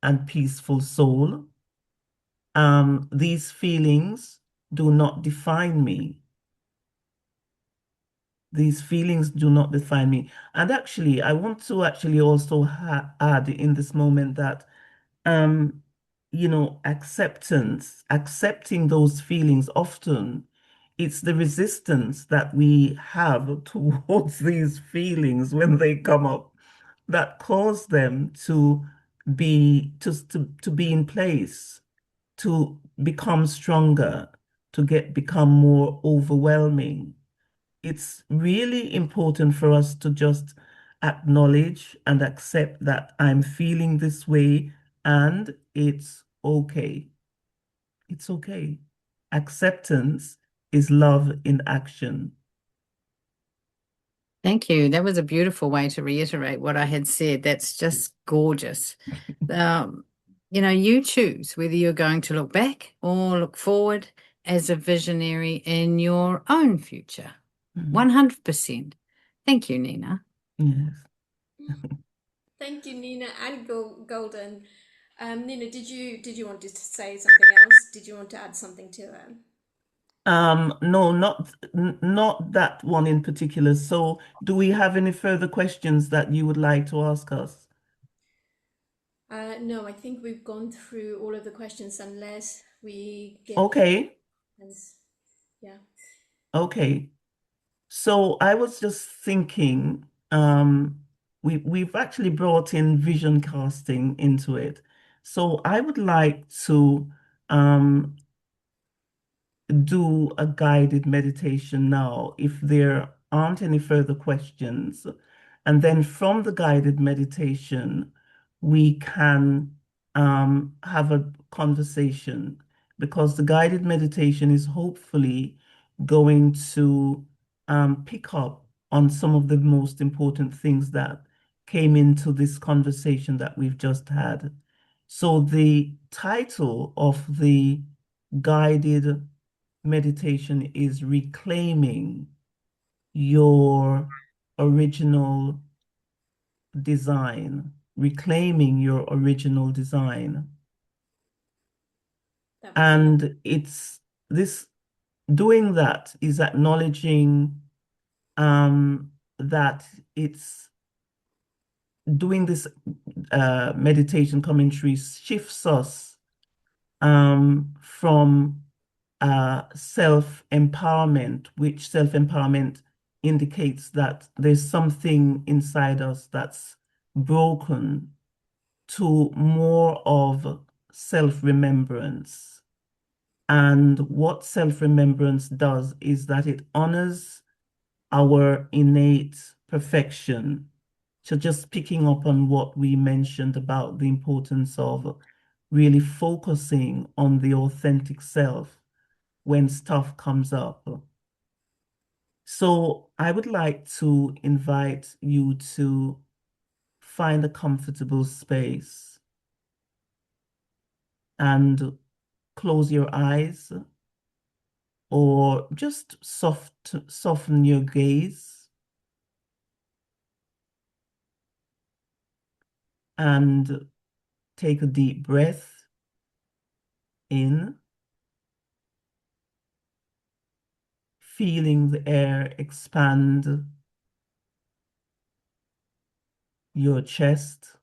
and peaceful soul. These feelings do not define me. These feelings do not define me. And actually, I want to actually also add in this moment that, accepting those feelings often, it's the resistance that we have towards these feelings when they come up that cause them to be in place, to become stronger, to become more overwhelming. It's really important for us to just acknowledge and accept that I'm feeling this way and it's okay. It's okay. Acceptance is love in action. Thank you. That was a beautiful way to reiterate what I had said. That's just gorgeous. You choose whether you're going to look back or look forward as a visionary in your own future. 100%. Thank you, Nina. Yes. Thank you, Nina and Golden. Nina, did you want to say something else? Did you want to add something to it? No, not that one in particular. So, do we have any further questions that you would like to ask us? No, I think we've gone through all of the questions unless we give Okay, yeah. okay. So I was just thinking, we've actually brought in vision casting into it. So I would like to um do a guided meditation now if there aren't any further questions. And then from the guided meditation, we can have a conversation because the guided meditation is hopefully going to pick up on some of the most important things that came into this conversation that we've just had. So the title of the guided meditation is reclaiming your original design, reclaiming your original design. That would be lovely. And it's this doing that is acknowledging that it's doing this meditation commentary shifts us from self-empowerment, which self-empowerment indicates that there's something inside us that's broken, to more of self-remembrance. And what self-remembrance does is that it honors our innate perfection. So just picking up on what we mentioned about the importance of really focusing on the authentic self when stuff comes up. So I would like to invite you to find a comfortable space and close your eyes or just soften your gaze and take a deep breath in, feeling the air expand your chest,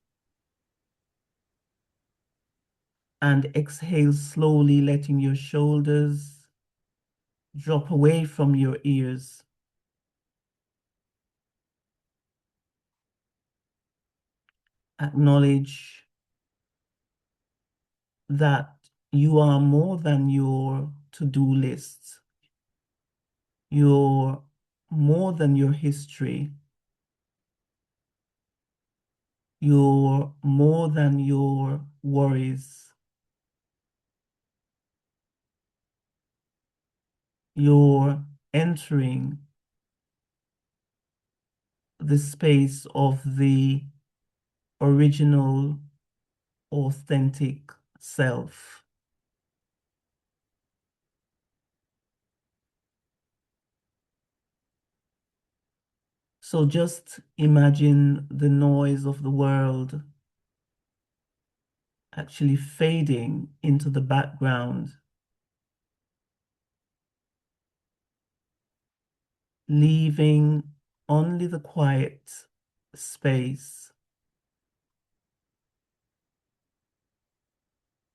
and exhale slowly, letting your shoulders drop away from your ears. Acknowledge that you are more than your to-do list. You're more than your history. You're more than your worries. You're entering the space of the original, authentic self. So just imagine the noise of the world actually fading into the background, leaving only the quiet space,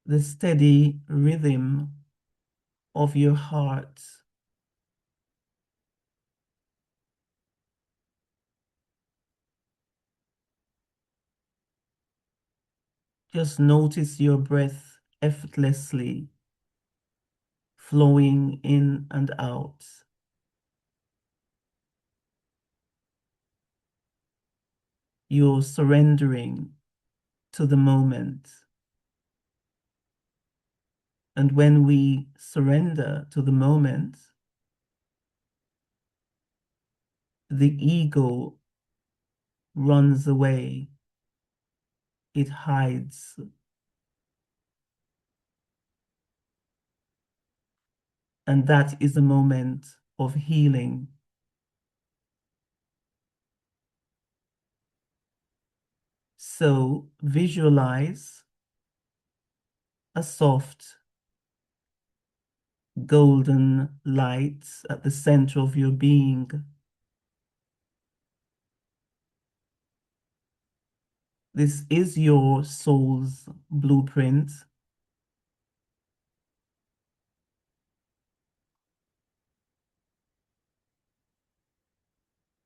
the steady rhythm of your heart. Just notice your breath effortlessly flowing in and out. You're surrendering to the moment. And when we surrender to the moment, the ego runs away, it hides. And that is a moment of healing. So visualize a soft, golden light at the center of your being. This is your soul's blueprint.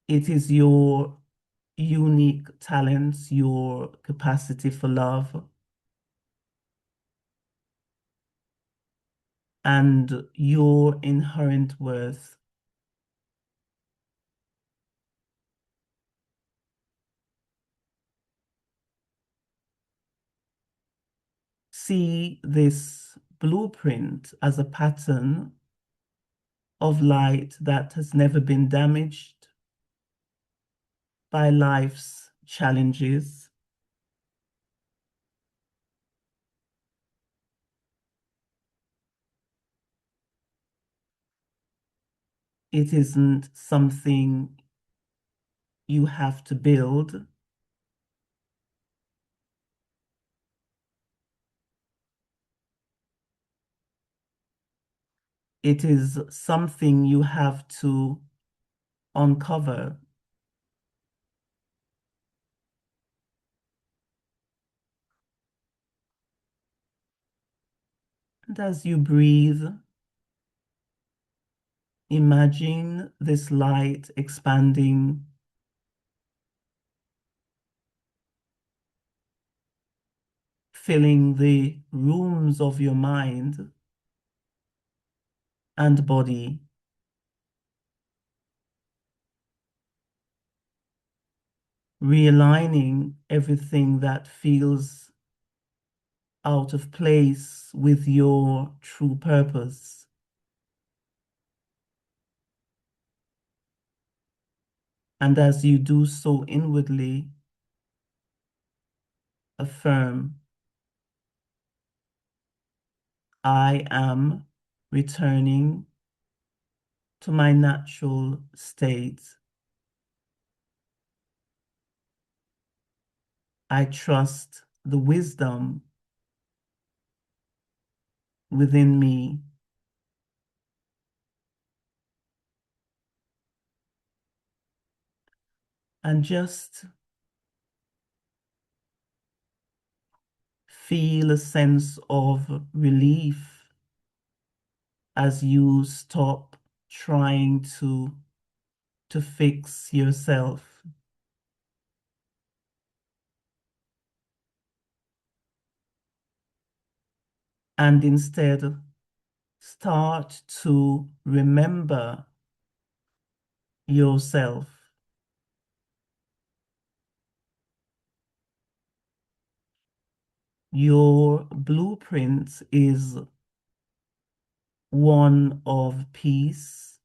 It is your unique talents, your capacity for love, and your inherent worth. See this blueprint as a pattern of light that has never been damaged by life's challenges. It isn't something you have to build. It is something you have to uncover. And as you breathe, imagine this light expanding, filling the rooms of your mind and body. Realigning everything that feels out of place with your true purpose. And as you do so inwardly, affirm, I am returning to my natural state. I trust the wisdom within me. And just feel a sense of relief as you stop trying to fix yourself. And instead, start to remember yourself. Your blueprint is one of peace,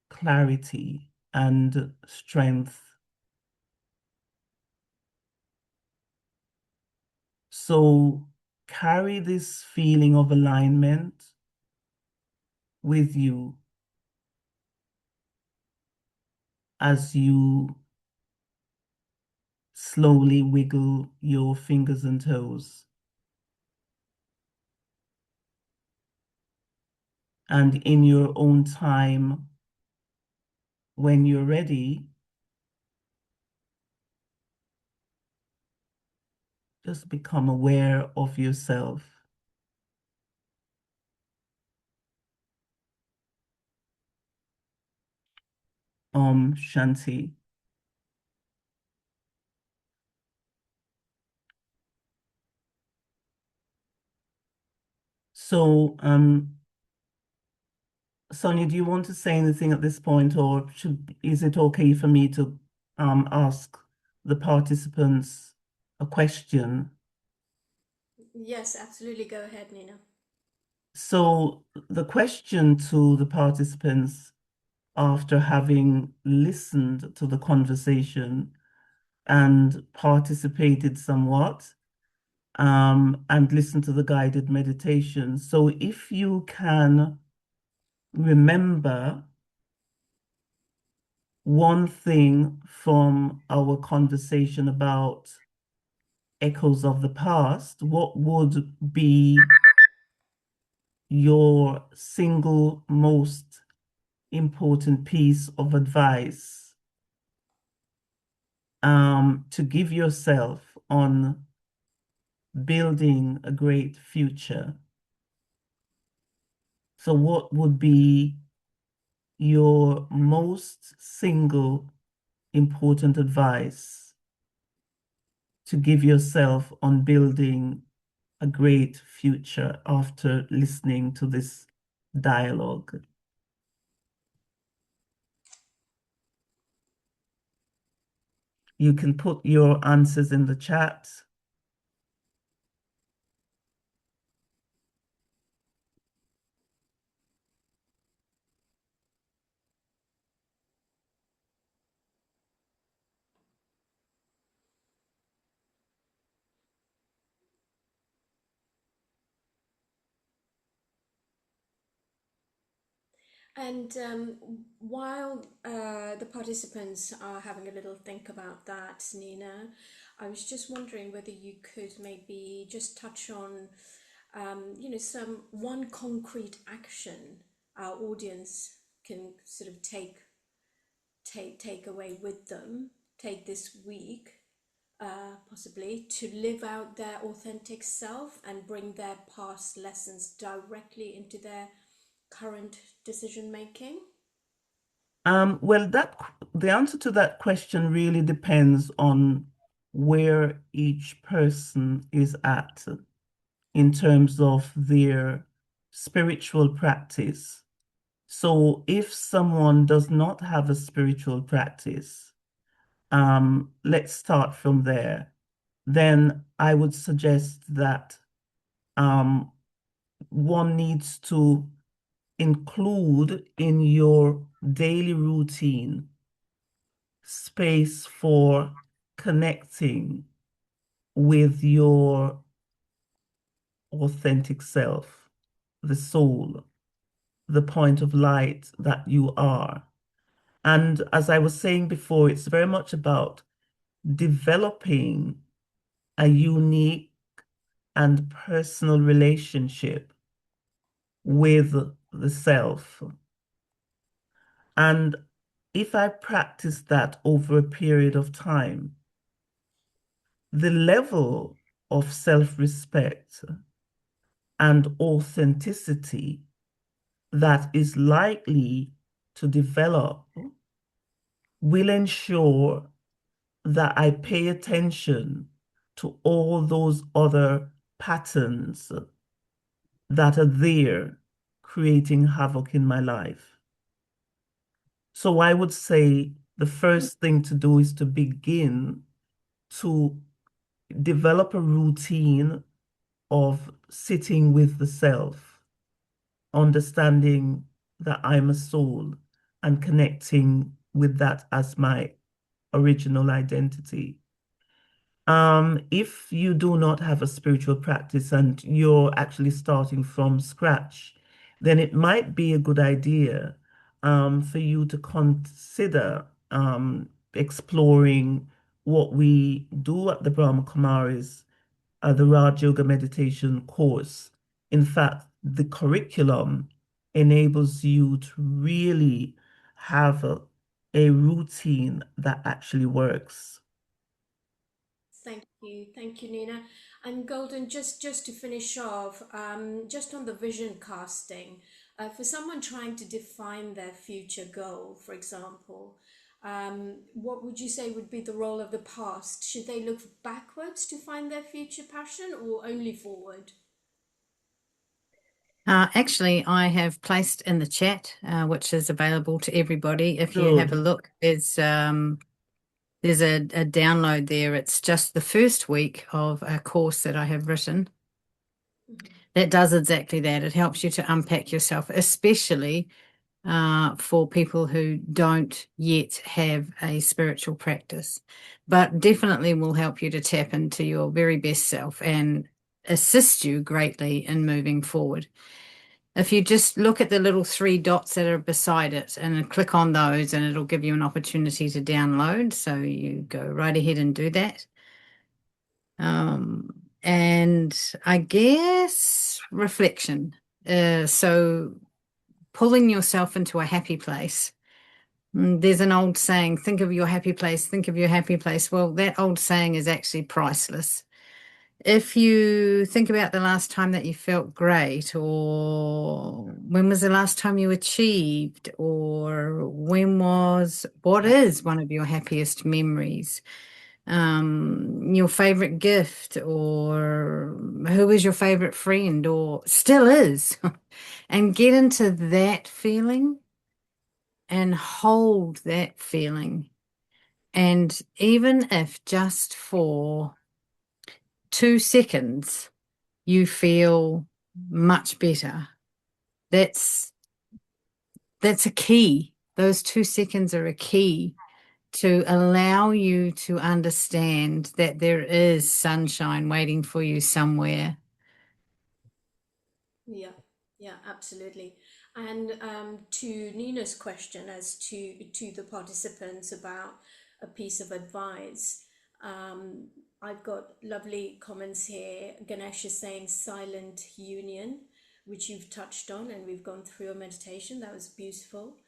clarity, and strength. So carry this feeling of alignment with you as you slowly wiggle your fingers and toes. And in your own time, when you're ready, just become aware of yourself. Shanti. So, Sonia, do you want to say anything at this point, or is it okay for me to ask the participants a question? Yes, absolutely. Go ahead, Nina. So the question to the participants after having listened to the conversation and participated somewhat, and listened to the guided meditation. So if you can remember one thing from our conversation about echoes of the past, what would be your single most important piece of advice to give yourself on building a great future? So what would be your most single important advice to give yourself on building a great future after listening to this dialogue? You can put your answers in the chat. And while the participants are having a little think about that, Nina, I was just wondering whether you could maybe just touch on, some one concrete action our audience can sort of take away with them, take this week, possibly to live out their authentic self and bring their past lessons directly into their current decision making. Well, the answer to that question really depends on where each person is at in terms of their spiritual practice. So if someone does not have a spiritual practice, let's start from there. Then I would suggest that one needs to include in your daily routine space for connecting with your authentic self, the soul, the point of light that you are. And as I was saying before, it's very much about developing a unique and personal relationship with the self. And if I practice that over a period of time, the level of self-respect and authenticity that is likely to develop will ensure that I pay attention to all those other patterns that are there creating havoc in my life. So I would say the first thing to do is to begin to develop a routine of sitting with the self, understanding that I'm a soul and connecting with that as my original identity. If you do not have a spiritual practice and you're actually starting from scratch, then it might be a good idea for you to consider exploring what we do at the Brahma Kumaris, the Raj Yoga meditation course. In fact, the curriculum enables you to really have a routine that actually works. Thank you, Nina. And Golden, just to finish off, just on the vision casting, for someone trying to define their future goal, for example, what would you say would be the role of the past? Should they look backwards to find their future passion, or only forward? Actually, I have placed in the chat, which is available to everybody. If you have a Good. look, there's a download there. It's just the first week of a course that I have written that does exactly that. It helps you to unpack yourself, especially for people who don't yet have a spiritual practice, but definitely will help you to tap into your very best self and assist you greatly in moving forward. If you just look at the little three dots that are beside it and click on those, and it'll give you an opportunity to download. So you go right ahead and do that. And I guess reflection. So pulling yourself into a happy place. There's an old saying, think of your happy place, think of your happy place. Well, that old saying is actually priceless. If you think about the last time that you felt great, or when was the last time you achieved, or what is one of your happiest memories? Your favorite gift, or who is your favorite friend, or still is, and get into that feeling and hold that feeling. And even if just for 2 seconds you feel much better, that's a key. Those 2 seconds are a key to allow you to understand that there is sunshine waiting for you somewhere. Yeah, absolutely. And to Nina's question as to the participants about a piece of advice, I've got lovely comments here. Ganesh is saying silent union, which you've touched on, and we've gone through a meditation. That was beautiful.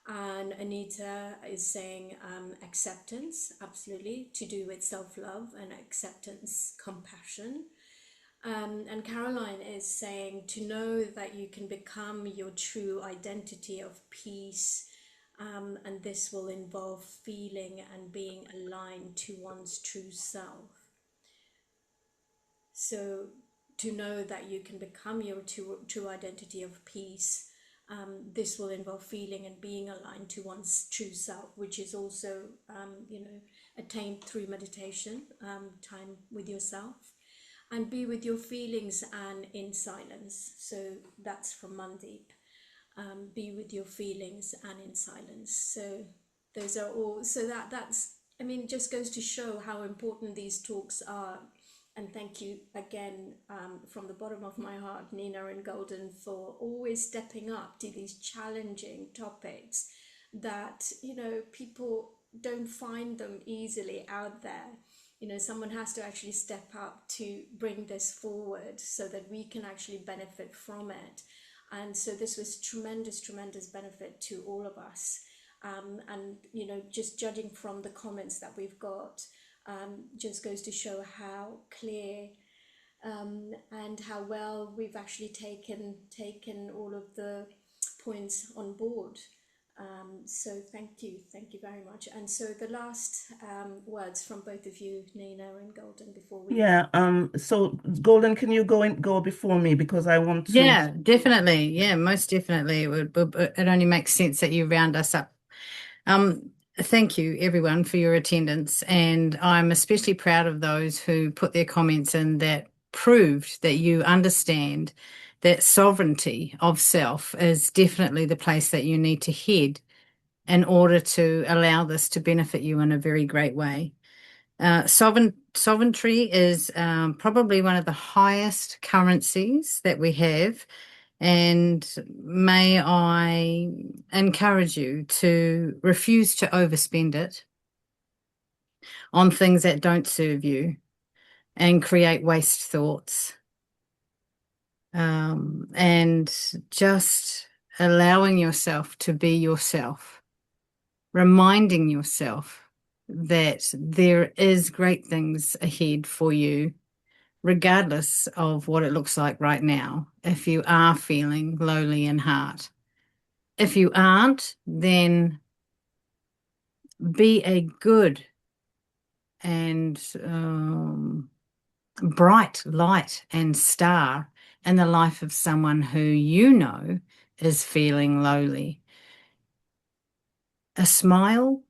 And Anita is saying acceptance, absolutely, to do with self-love and acceptance, compassion. And Caroline is saying to know that you can become your true identity of peace, and this will involve feeling and being aligned to one's true self. So to know that you can become your true identity of peace, this will involve feeling and being aligned to one's true self, which is also, attained through meditation, time with yourself. And be with your feelings and in silence. So that's from Mandeep. Be with your feelings and in silence. So those are all. So that's. I mean, just goes to show how important these talks are. And thank you again, from the bottom of my heart, Nina and Golden, for always stepping up to these challenging topics that people don't find them easily out there. Someone has to actually step up to bring this forward so that we can actually benefit from it. And so this was tremendous benefit to all of us. And just judging from the comments that we've got, just goes to show how clear, and how well we've actually taken all of the points on board. So thank you very much. And so the last words from both of you, Nina and Golden, before we... Yeah, so Golden, can you go before me because I want to... Yeah, definitely. Yeah, most definitely. It only makes sense that you round us up. Thank you, everyone, for your attendance. And I'm especially proud of those who put their comments in that proved that you understand that sovereignty of self is definitely the place that you need to head in order to allow this to benefit you in a very great way. Sovereignty is probably one of the highest currencies that we have. And may I encourage you to refuse to overspend it on things that don't serve you and create waste thoughts. And just allowing yourself to be yourself, reminding yourself that there is great things ahead for you, regardless of what it looks like right now, if you are feeling lowly in heart. If you aren't, then be a good and bright light and star in the life of someone who you know is feeling lowly. A smile,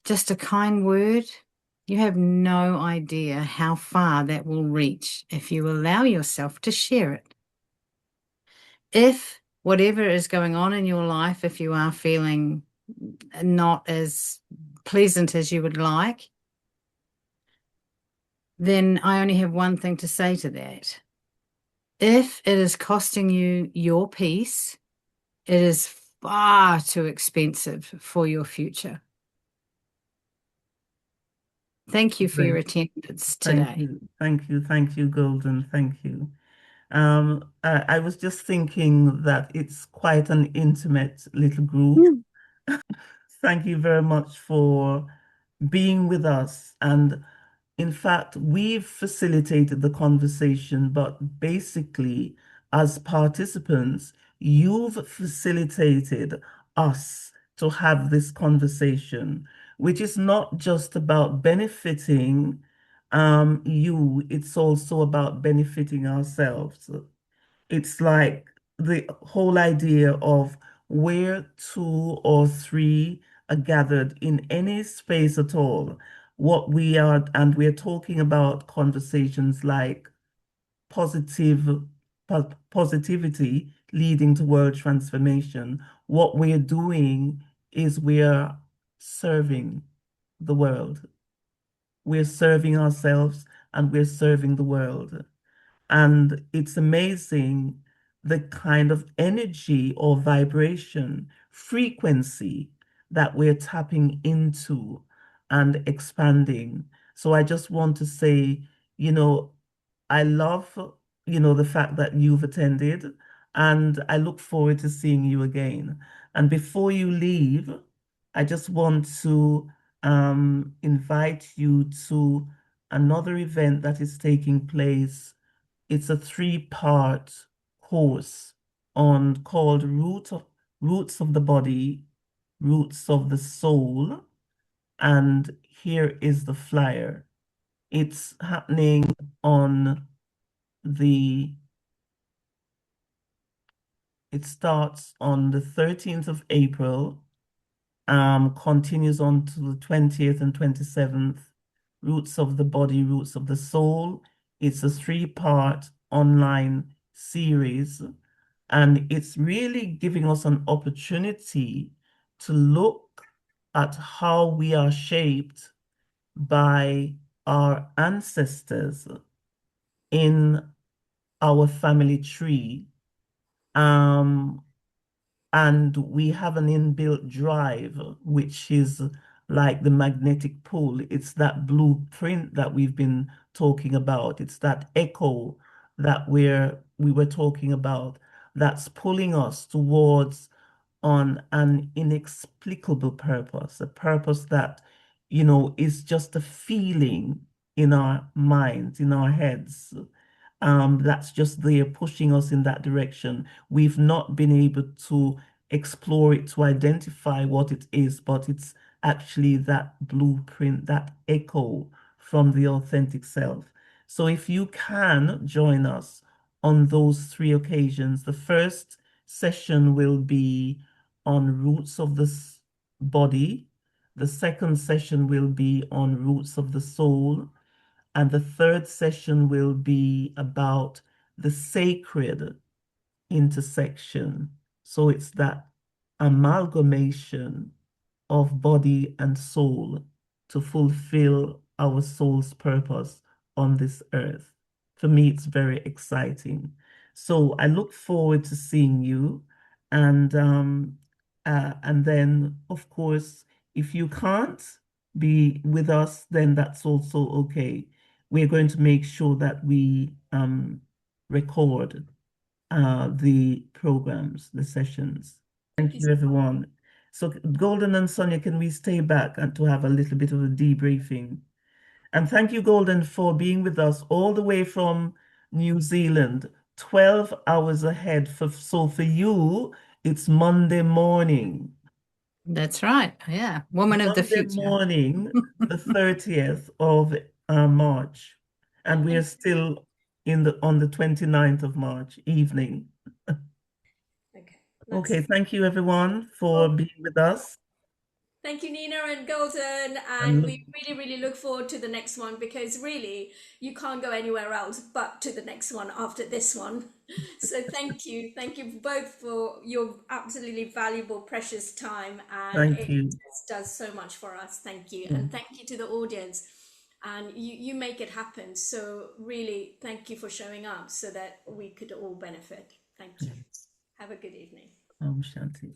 just a kind word, you have no idea how far that will reach if you allow yourself to share it. If whatever is going on in your life, if you are feeling not as pleasant as you would like, then I only have one thing to say to that. If it is costing you your peace, it is far too expensive for your future. Thank you for your attendance today. Thank you, Golden. Thank you. I was just thinking that it's quite an intimate little group. Thank you very much for being with us. And in fact, we've facilitated the conversation, but basically, as participants, you've facilitated us to have this conversation, which is not just about benefiting you, it's also about benefiting ourselves. It's like the whole idea of where two or three are gathered in any space at all. What we are, and we're talking about conversations like positivity leading to world transformation. What we're doing is we're serving the world. We're serving ourselves and we're serving the world. And it's amazing the kind of energy or vibration, frequency that we're tapping into and expanding. So I just want to say, you know, I love, the fact that you've attended, and I look forward to seeing you again. And before you leave, I just want to invite you to another event that is taking place. It's a three-part course on called Roots of the Body, Roots of the Soul, and here is the flyer. It's happening on it starts on the 13th of April, continues on to the 20th and 27th. Roots of the Body, Roots of the Soul. It's a three-part online series, and it's really giving us an opportunity to look at how we are shaped by our ancestors in our family tree. And we have an inbuilt drive, which is like the magnetic pull. It's that blueprint that we've been talking about. It's that echo that we were talking about that's pulling us towards on an inexplicable purpose, a purpose that, is just a feeling in our minds, in our heads. That's just there pushing us in that direction. We've not been able to explore it to identify what it is, but it's actually that blueprint, that echo from the authentic self. So if you can join us on those three occasions, the first session will be on roots of the body. The second session will be on roots of the soul. And the third session will be about the sacred intersection. So it's that amalgamation of body and soul to fulfill our soul's purpose on this earth. For me, it's very exciting. So I look forward to seeing you. And then, of course, if you can't be with us, then that's also okay. We're going to make sure that we record the programs, the sessions. Thank you, everyone. So Golden and Sonia, can we stay back and to have a little bit of a debriefing? And thank you, Golden, for being with us all the way from New Zealand, 12 hours ahead. So for you, it's Monday morning. That's right. Yeah. Woman of the Monday future. morning, the 30th of March. And we are still on the 29th of March evening. Okay, thank you everyone for being with us. Thank you, Nina and Golden. And we really, really look forward to the next one, because really you can't go anywhere else but to the next one after this one. So thank you. Thank you both for your absolutely valuable, precious time. And Thank you. just does so much for us. Thank you. And thank you to the audience. And you make it happen. So really, thank you for showing up so that we could all benefit. Thank you. Have a good evening. Shanti.